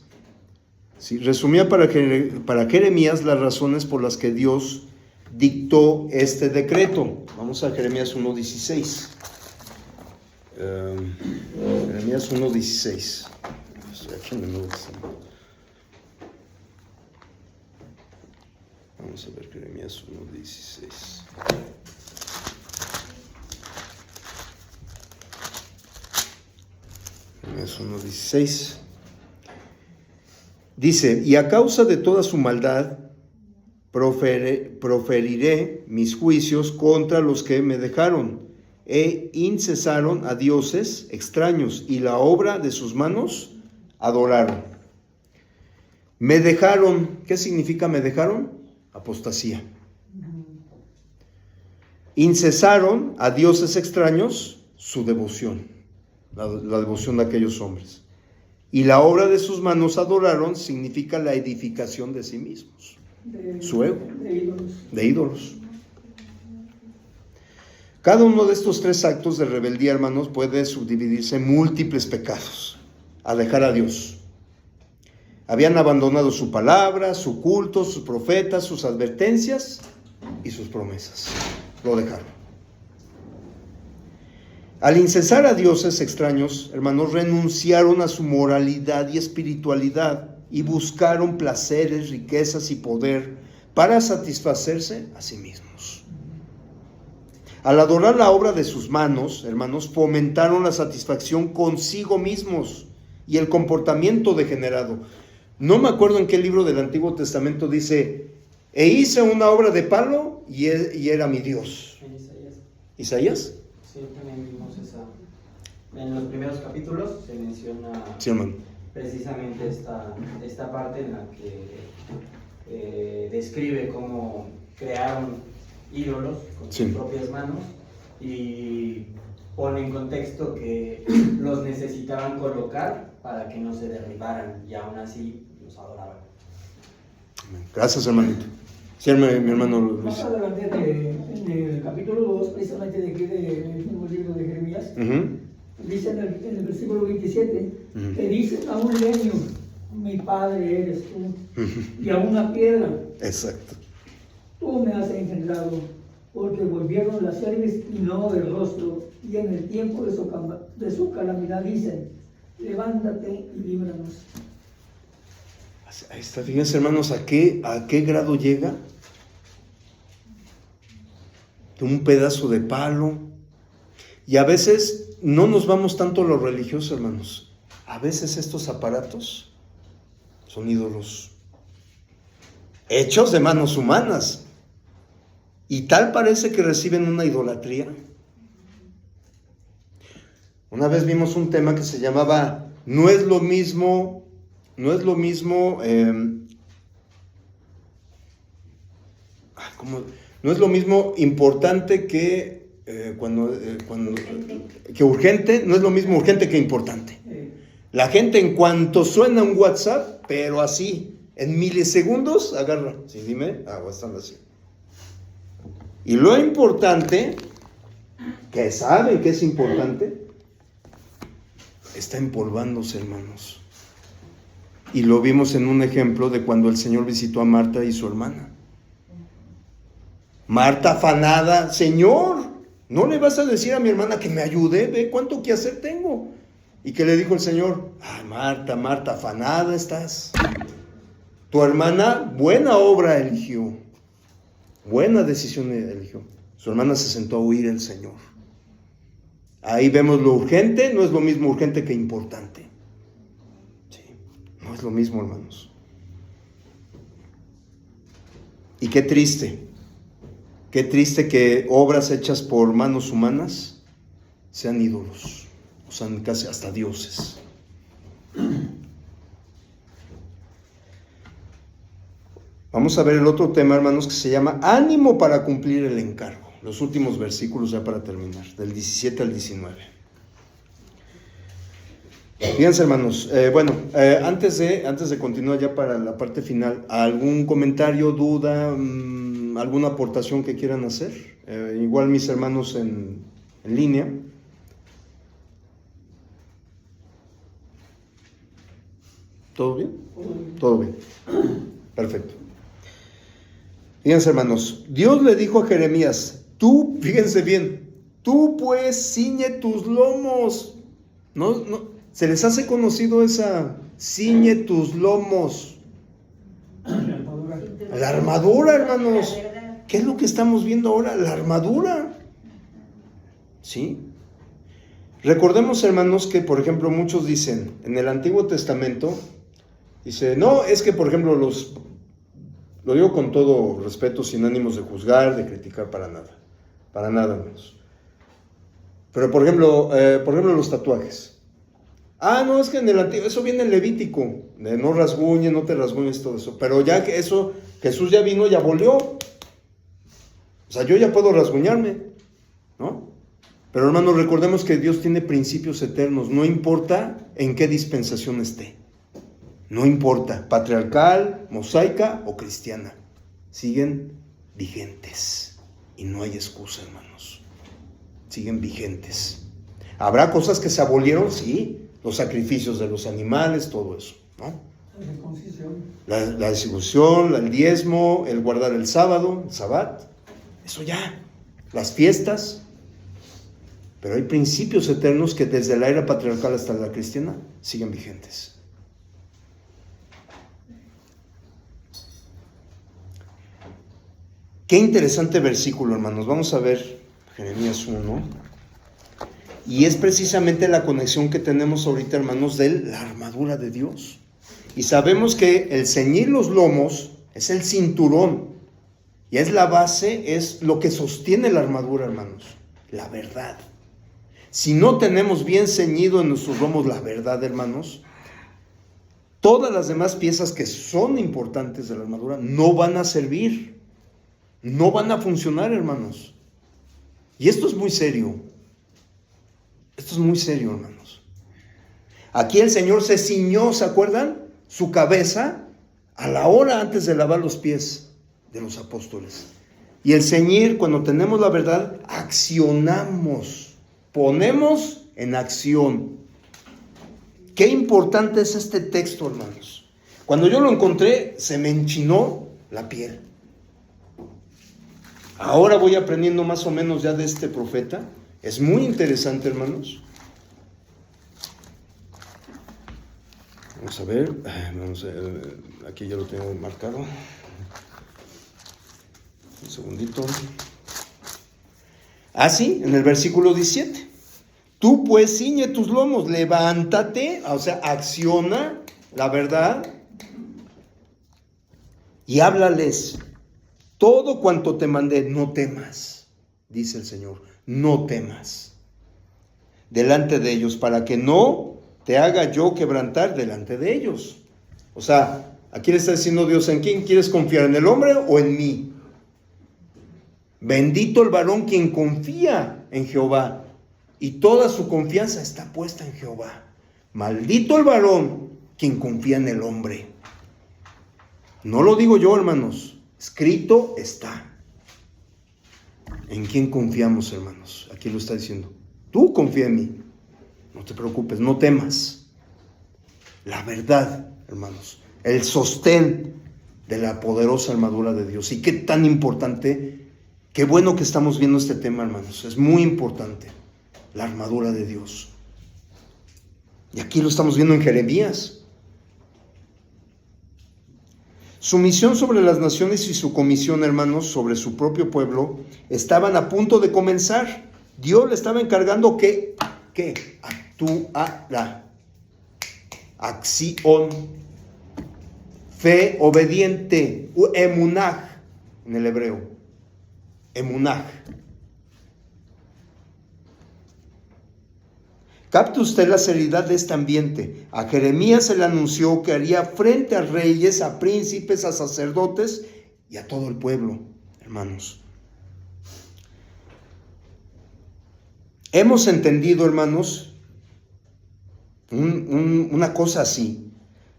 Sí, resumía para Jeremías las razones por las que Dios dictó este decreto. Vamos a Jeremías 1:16. Jeremías 1:16. Estoy aquí en el Nuevo Testamento. Vamos a ver Jeremías 1:16. Jeremías 1:16. Dice: y a causa de toda su maldad proferiré mis juicios contra los que me dejaron e incesaron a dioses extraños y la obra de sus manos adoraron. Me dejaron, ¿qué significa me dejaron? Apostasía. Incesaron a dioses extraños su devoción, la devoción de aquellos hombres. Y la obra de sus manos adoraron significa la edificación de sí mismos, su ego, de ídolos. Cada uno de estos tres actos de rebeldía, hermanos, puede subdividirse en múltiples pecados. Alejar a Dios. Habían abandonado su palabra, su culto, sus profetas, sus advertencias y sus promesas. Lo dejaron. Al incensar a dioses extraños, hermanos, renunciaron a su moralidad y espiritualidad y buscaron placeres, riquezas y poder para satisfacerse a sí mismos. Al adorar la obra de sus manos, hermanos, fomentaron la satisfacción consigo mismos y el comportamiento degenerado. No me acuerdo en qué libro del Antiguo Testamento dice: e hice una obra de palo y era mi Dios. En Isaías. ¿Isaías? Sí, también vimos esa. En los primeros capítulos se menciona, Sí, hermano. precisamente esta parte en la que describe cómo crearon ídolos con Sí. sus propias manos y pone en contexto que los necesitaban colocar para que no se derribaran y aún así los adoraban. Gracias, hermanito. Sí, mi hermano Luis. Más adelante en el capítulo 2, precisamente de aquí del mismo libro de Jeremías, dice en el versículo 27, que dice a un leño: mi padre eres tú, y a una piedra: Exacto. tú me has engendrado, porque volvieron las cerviz y no el rostro, y en el tiempo de su calamidad dicen: levántate y líbranos. Ahí está, fíjense, hermanos, a qué grado llega. De un pedazo de palo. Y a veces no nos vamos tanto a lo religioso, hermanos. A veces estos aparatos son ídolos hechos de manos humanas. Y tal parece que reciben una idolatría. Una vez vimos un tema que se llamaba no es lo mismo importante que que urgente, no es lo mismo urgente que importante. La gente, en cuanto suena un WhatsApp, pero así, en milisegundos, agarra. Sí, dime, están así. Y lo importante que sabe que es importante, está empolvándose, hermanos. Y lo vimos en un ejemplo de cuando el Señor visitó a Marta y su hermana. Marta afanada, Señor, ¿no le vas a decir a mi hermana que me ayude? Ve cuánto que hacer tengo. ¿Y qué le dijo el Señor? Ay, Marta, Marta, afanada estás. Tu hermana buena obra eligió, buena decisión eligió. Su hermana se sentó a oír al Señor. Ahí vemos lo urgente, no es lo mismo urgente que importante. Sí, no es lo mismo, hermanos. Y qué triste que obras hechas por manos humanas sean ídolos, o sean casi hasta dioses. Vamos a ver el otro tema, hermanos, que se llama ánimo para cumplir el encargo. Los últimos versículos ya para terminar, del 17 al 19. Fíjense, hermanos, antes de continuar ya para la parte final, ¿algún comentario, duda, alguna aportación que quieran hacer? Igual mis hermanos en línea. ¿Todo bien? Todo bien. Perfecto. Fíjense, hermanos, Dios le dijo a Jeremías, fíjense bien, tú pues ciñe tus lomos. No, se les hace conocido esa, ciñe tus lomos. La armadura, hermanos. ¿Qué es lo que estamos viendo ahora? La armadura. ¿Sí? Recordemos, hermanos, que por ejemplo muchos dicen, en el Antiguo Testamento, dice, no, es que por ejemplo lo digo con todo respeto, sin ánimos de juzgar, de criticar, para nada, hermanos. Pero por ejemplo los tatuajes. No, es que en el Antiguo, eso viene en Levítico, de no rasguñes, no te rasguñes, todo eso. Pero ya que eso, Jesús ya vino, ya volvió. O sea, yo ya puedo rasguñarme, ¿no? Pero hermanos, recordemos que Dios tiene principios eternos, no importa en qué dispensación esté. No importa, patriarcal, mosaica o cristiana, siguen vigentes. Y no hay excusa, hermanos. Siguen vigentes. ¿Habrá cosas que se abolieron? Sí. Los sacrificios de los animales, todo eso, ¿no? La circuncisión, el diezmo, el guardar el sábado, el sabbat. Eso ya. Las fiestas. Pero hay principios eternos que desde la era patriarcal hasta la cristiana siguen vigentes. Qué interesante versículo, hermanos. Vamos a ver Jeremías 1. Y es precisamente la conexión que tenemos ahorita, hermanos, de la armadura de Dios. Y sabemos que el ceñir los lomos es el cinturón. Y es la base, es lo que sostiene la armadura, hermanos. La verdad. Si no tenemos bien ceñido en nuestros lomos la verdad, hermanos, todas las demás piezas que son importantes de la armadura no van a servir. No van a funcionar, hermanos. Y esto es muy serio. Esto es muy serio, hermanos. Aquí el Señor se ciñó, ¿se acuerdan? Su cabeza a la hora antes de lavar los pies de los apóstoles. Y el ceñir, cuando tenemos la verdad, accionamos. Ponemos en acción. Qué importante es este texto, hermanos. Cuando yo lo encontré, se me enchinó la piel. Ahora voy aprendiendo más o menos ya de este profeta. Es muy interesante, hermanos. Vamos a ver. Aquí ya lo tengo marcado. Un segundito. Sí, en el versículo 17. Tú pues ciñe tus lomos, levántate, o sea, acciona la verdad y háblales. Todo cuanto te mandé, no temas, dice el Señor, no temas delante de ellos, para que no te haga yo quebrantar delante de ellos. O sea, aquí le está diciendo Dios, ¿en quién quieres confiar? ¿En el hombre o en mí? Bendito el varón quien confía en Jehová, y toda su confianza está puesta en Jehová. Maldito el varón quien confía en el hombre. No lo digo yo, hermanos. Escrito está. ¿En quién confiamos, hermanos? Aquí lo está diciendo. Tú confía en mí. No te preocupes, no temas. La verdad, hermanos, el sostén de la poderosa armadura de Dios. Y qué tan importante, qué bueno que estamos viendo este tema, hermanos. Es muy importante, la armadura de Dios. Y aquí lo estamos viendo en Jeremías. Su misión sobre las naciones y su comisión, hermanos, sobre su propio pueblo, estaban a punto de comenzar. Dios le estaba encargando que actuara. Acción, fe obediente, emunaj en el hebreo, emunaj. Capte usted la seriedad de este ambiente. A Jeremías se le anunció que haría frente a reyes, a príncipes, a sacerdotes y a todo el pueblo, hermanos. Hemos entendido, hermanos, una cosa así.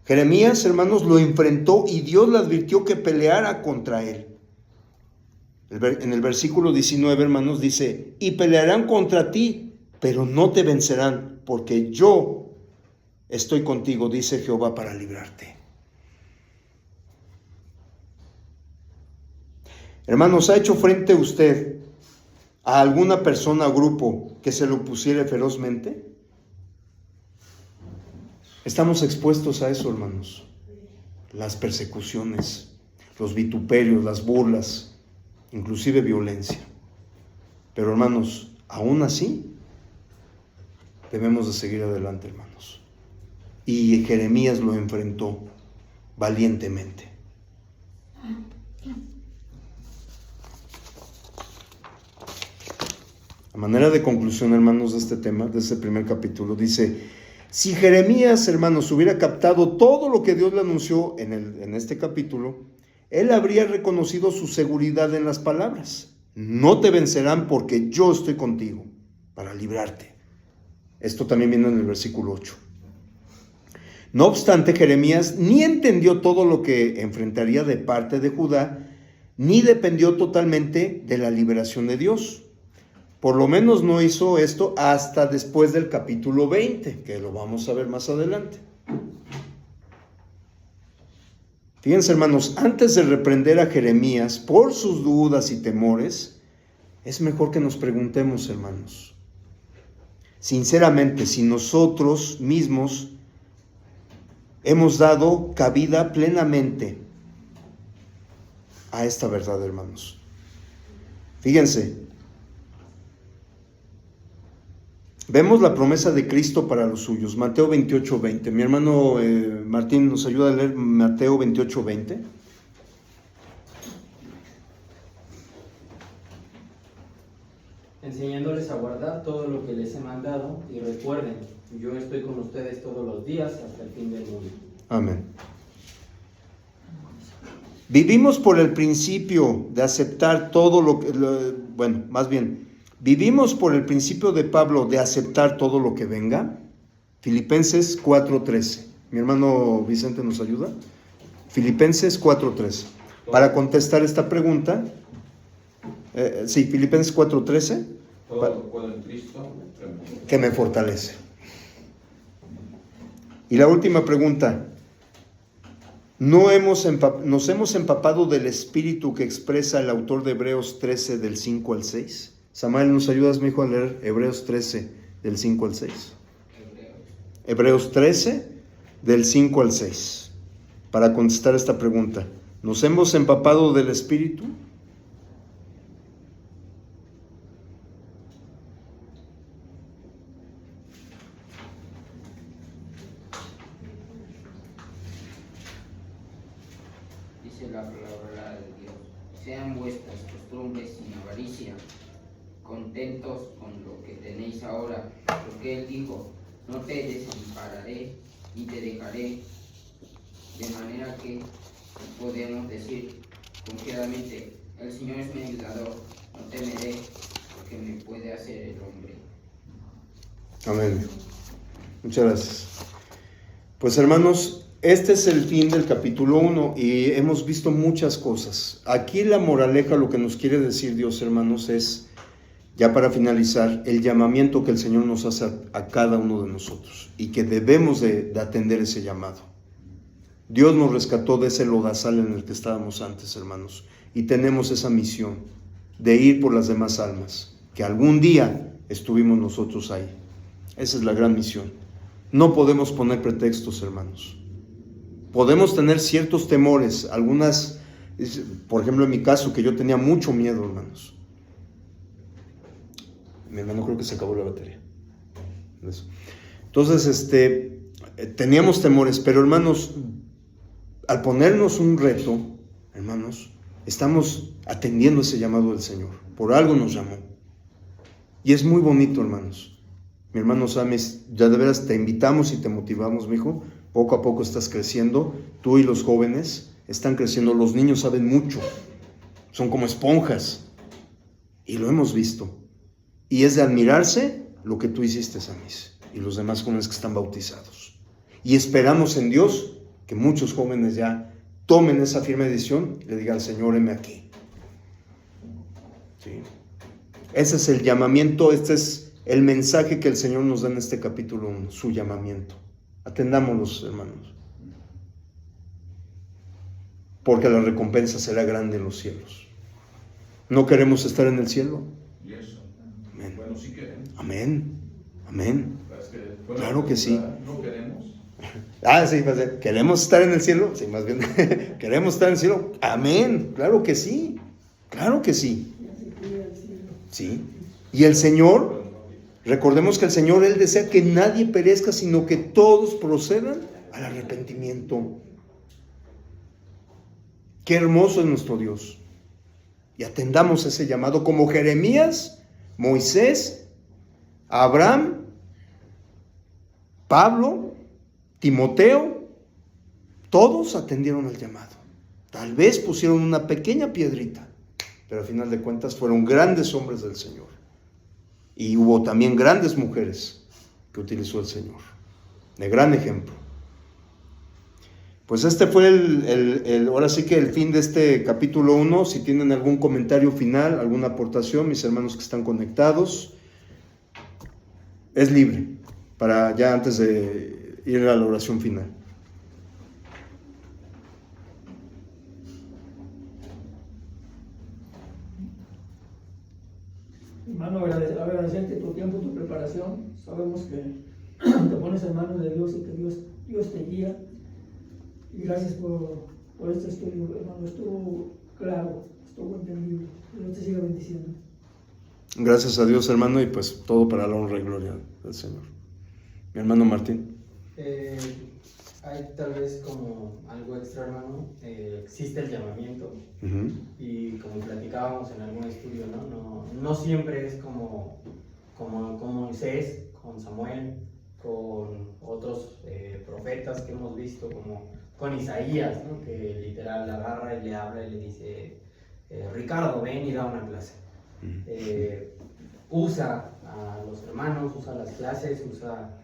Jeremías, hermanos, lo enfrentó y Dios le advirtió que peleara contra él. En el versículo 19, hermanos, dice: y pelearán contra ti, pero no te vencerán, porque yo estoy contigo, dice Jehová, para librarte. Hermanos, ¿ha hecho frente usted a alguna persona o grupo que se lo opusiere ferozmente? Estamos expuestos a eso, hermanos. Las persecuciones, los vituperios, las burlas, inclusive violencia. Pero, hermanos, aún así debemos de seguir adelante, hermanos. Y Jeremías lo enfrentó valientemente. A manera de conclusión, hermanos, de este tema, de este primer capítulo, dice: si Jeremías, hermanos, hubiera captado todo lo que Dios le anunció en este capítulo, él habría reconocido su seguridad en las palabras. No te vencerán porque yo estoy contigo para librarte. Esto también viene en el versículo 8. No obstante, Jeremías ni entendió todo lo que enfrentaría de parte de Judá, ni dependió totalmente de la liberación de Dios. Por lo menos no hizo esto hasta después del capítulo 20, que lo vamos a ver más adelante. Fíjense, hermanos, antes de reprender a Jeremías por sus dudas y temores, es mejor que nos preguntemos, hermanos, sinceramente, si nosotros mismos hemos dado cabida plenamente a esta verdad, hermanos. Fíjense, vemos la promesa de Cristo para los suyos, Mateo 28:20. Mi hermano Martín nos ayuda a leer Mateo 28:20. Enseñándoles a guardar todo lo que les he mandado, y recuerden, yo estoy con ustedes todos los días hasta el fin del mundo. Amén. Vivimos por el principio de aceptar todo vivimos por el principio de Pablo de aceptar todo lo que venga. Filipenses 4:13. Mi hermano Vicente nos ayuda. Filipenses 4:13. Para contestar esta pregunta, Filipenses 4:13. Todo lo puedo en Cristo que me fortalece. Y la última pregunta: nos hemos empapado del espíritu que expresa el autor de Hebreos 13 del 5 al 6. Samael, ¿nos ayudas, mi hijo, a leer Hebreos 13 del 5 al 6? Hebreos 13 del 5 al 6. Para contestar esta pregunta: ¿nos hemos empapado del espíritu? La palabra de Dios: sean vuestras costumbres sin avaricia, contentos con lo que tenéis ahora, porque Él dijo: no te desampararé ni te dejaré, de manera que podemos decir confiadamente: el Señor es mi ayudador, no temeré porque me puede hacer el hombre. Amén. Muchas gracias. Pues, hermanos, este es el fin del capítulo 1 y hemos visto muchas cosas. Aquí la moraleja, lo que nos quiere decir Dios, hermanos, es, ya para finalizar, el llamamiento que el Señor nos hace a cada uno de nosotros y que debemos de atender ese llamado. Dios nos rescató de ese lodazal en el que estábamos antes, hermanos, y tenemos esa misión de ir por las demás almas, que algún día estuvimos nosotros ahí. Esa es la gran misión. No podemos poner pretextos, hermanos. Podemos tener ciertos temores, algunas, por ejemplo en mi caso, que yo tenía mucho miedo, hermanos. Mi hermano creo que se acabó la batería. Entonces, teníamos temores, pero hermanos, al ponernos un reto, hermanos, estamos atendiendo ese llamado del Señor. Por algo nos llamó. Y es muy bonito, hermanos. Mi hermano Sames, ya de veras te invitamos y te motivamos, mi hijo. Poco a poco estás creciendo. Tú y los jóvenes están creciendo. Los niños saben mucho. Son como esponjas. Y lo hemos visto. Y es de admirarse lo que tú hiciste, Samis, y los demás jóvenes que están bautizados. Y esperamos en Dios que muchos jóvenes ya tomen esa firme decisión y le digan, Señor, heme aquí. ¿Sí? Ese es el llamamiento, este es el mensaje que el Señor nos da en este capítulo 1, su llamamiento. Atendámoslos, hermanos. Porque la recompensa será grande en los cielos. ¿No queremos estar en el cielo? ¿Y eso? Amén. Bueno, sí queremos. Amén. Amén. Es Claro que sí. ¿No queremos? Sí, ¿queremos estar en el cielo? Sí, más bien, ¿queremos estar en el cielo? Amén, claro que sí, claro que sí. Sí, y el Señor, recordemos que el Señor, Él desea que nadie perezca, sino que todos procedan al arrepentimiento. Qué hermoso es nuestro Dios. Y atendamos ese llamado como Jeremías, Moisés, Abraham, Pablo, Timoteo, todos atendieron el llamado. Tal vez pusieron una pequeña piedrita, pero al final de cuentas fueron grandes hombres del Señor. Y hubo también grandes mujeres que utilizó el Señor, de gran ejemplo. Pues este fue ahora sí que el fin de este capítulo 1. Si tienen algún comentario final, alguna aportación, mis hermanos que están conectados, es libre, para ya antes de ir a la oración final. Hermano, agradecerte tu tiempo, tu preparación. Sabemos que te pones en manos de Dios y que Dios te guía. Y gracias por este estudio, hermano. Estuvo claro, estuvo entendible. Dios te siga bendiciendo. Gracias a Dios, hermano, y pues todo para la honra y gloria del Señor. Mi hermano Martín. Hay tal vez como algo extra, hermano. Existe el llamamiento. Y como platicábamos en algún estudio, no siempre es como Moisés, con Samuel, con otros profetas que hemos visto, como con Isaías, ¿no? Que literal la agarra y le habla y le dice, Ricardo, ven y da una clase. Usa a los hermanos, usa las clases, usa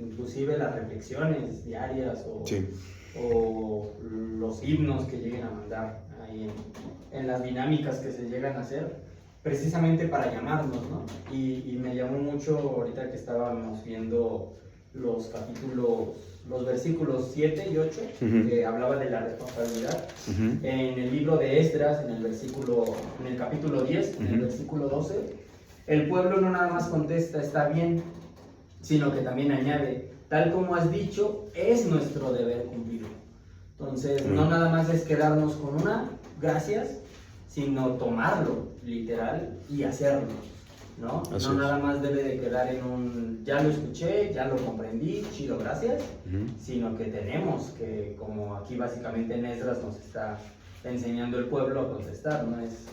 inclusive las reflexiones diarias o los himnos que lleguen a mandar ahí en las dinámicas que se llegan a hacer, precisamente para llamarnos, ¿no? Y me llamó mucho ahorita que estábamos viendo los versículos 7 y 8, que hablaba de la responsabilidad. En el libro de Esdras, en el capítulo 10, en el versículo 12, el pueblo no nada más contesta, está bien, sino que también añade, tal como has dicho, es nuestro deber cumplirlo. Entonces, no nada más es quedarnos con una gracias, sino tomarlo literal y hacerlo, ¿no? No nada más debe de quedar en un, ya lo escuché, ya lo comprendí, chido, gracias, sino que tenemos que, como aquí básicamente en Esdras nos está enseñando el pueblo a contestar, no es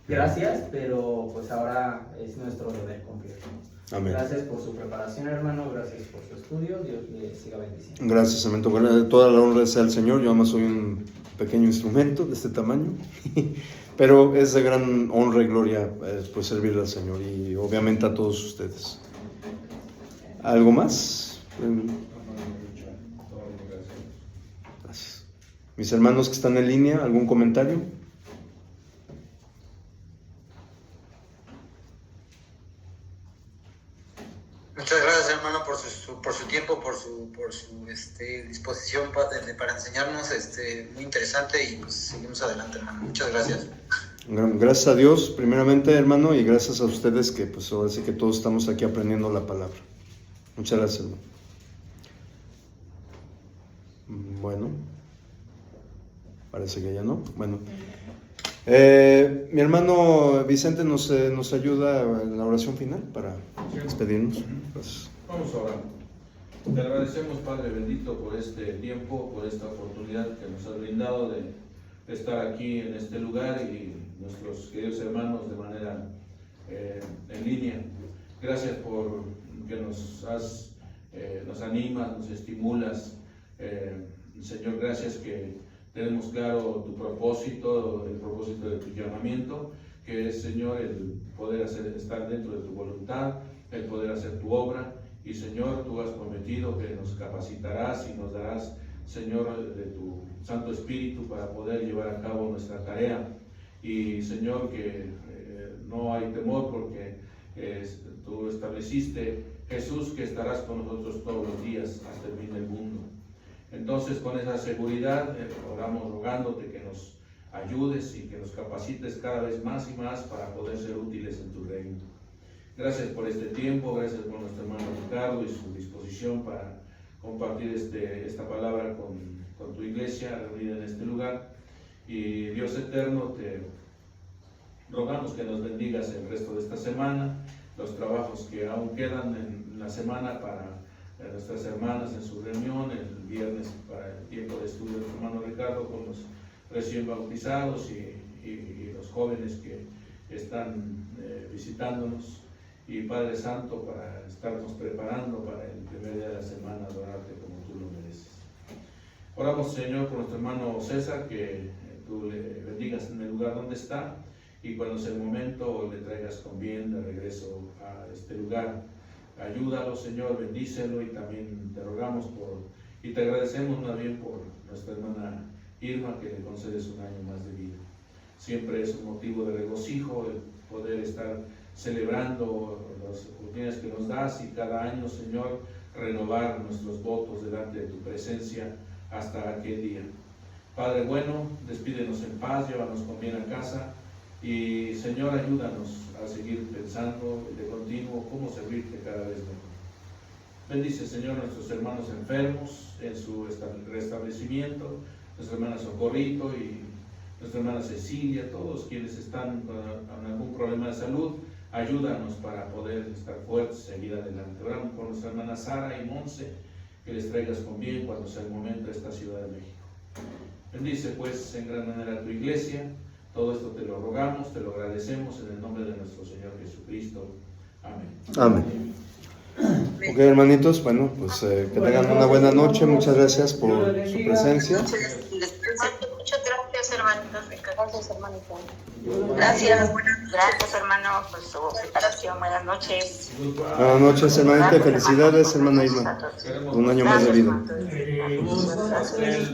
gracias, pero pues ahora es nuestro deber cumplirlo. Amén. Gracias por su preparación, hermano, gracias por su estudio, Dios le siga bendiciendo. Gracias, amén. Toda la honra sea al Señor. Yo además soy un pequeño instrumento de este tamaño, pero es de gran honra y gloria pues servirle al Señor y obviamente a todos ustedes. ¿Algo más? Mis hermanos que están en línea, ¿algún comentario? Muchas gracias, hermano, por su tiempo, por su disposición para enseñarnos, muy interesante, y pues seguimos adelante, hermano. Muchas gracias. Gracias a Dios, primeramente, hermano, y gracias a ustedes que pues ahora sí que todos estamos aquí aprendiendo la palabra. Muchas gracias, hermano. Bueno, parece que ya no. Bueno, mi hermano Vicente nos ayuda en la oración final para despedirnos. Pues. Vamos a orar. Te agradecemos, Padre bendito, por este tiempo, por esta oportunidad que nos has brindado de estar aquí en este lugar, y nuestros queridos hermanos de manera en línea. Gracias por que nos animas, nos estimulas. Señor, gracias que tenemos claro tu propósito, el propósito de tu llamamiento, que es, Señor, el poder estar dentro de tu voluntad, el poder hacer tu obra. Y, Señor, tú has prometido que nos capacitarás y nos darás, Señor, de tu Santo Espíritu para poder llevar a cabo nuestra tarea. Y, Señor, que no hay temor, porque tú estableciste, Jesús, que estarás con nosotros todos los días hasta el fin del mundo. Entonces, con esa seguridad, oramos rogándote que nos ayudes y que nos capacites cada vez más y más para poder ser útiles en tu reino. Gracias por este tiempo, gracias por nuestro hermano Ricardo y su disposición para compartir esta palabra con tu iglesia reunida en este lugar. Y Dios eterno, te rogamos que nos bendigas el resto de esta semana, los trabajos que aún quedan en la semana para nuestras hermanas en su reunión, el viernes para el tiempo de estudio del hermano Ricardo con los recién bautizados y los jóvenes que están visitándonos. Y Padre Santo, para estarnos preparando para el primer día de la semana, adorarte como tú lo mereces. Oramos, Señor, por nuestro hermano César, que tú le bendigas en el lugar donde está, y cuando sea el momento le traigas con bien de regreso a este lugar. Ayúdalo, Señor, bendícelo, y también te rogamos y te agradecemos más bien por nuestra hermana Irma, que le concedes un año más de vida. Siempre es un motivo de regocijo el poder estar celebrando las oportunidades que nos das, y cada año, Señor, renovar nuestros votos delante de tu presencia hasta aquel día. Padre bueno, despídenos en paz, llévanos con bien a casa, y, Señor, ayúdanos a seguir pensando de continuo cómo servirte cada vez mejor. Bendice, Señor, a nuestros hermanos enfermos en su restablecimiento, nuestra hermana Socorrito y nuestra hermana Cecilia, todos quienes están con algún problema de salud. Ayúdanos para poder estar fuertes y seguir adelante. Oramos por nuestra hermana Sara y Monse, que les traigas con bien cuando sea el momento de esta Ciudad de México. Bendice, pues, en gran manera a tu iglesia. Todo esto te lo rogamos, te lo agradecemos en el nombre de nuestro Señor Jesucristo. Amén. Amén. Ok, hermanitos, bueno, pues que tengan una buena noche. Muchas gracias por su presencia. Muchas gracias, hermanitos. Gracias, hermanito. Gracias, hermano, por su preparación. Buenas noches. Buenas noches, hermanita. Felicidades, hermana Irma. Un año más de vida. Gracias.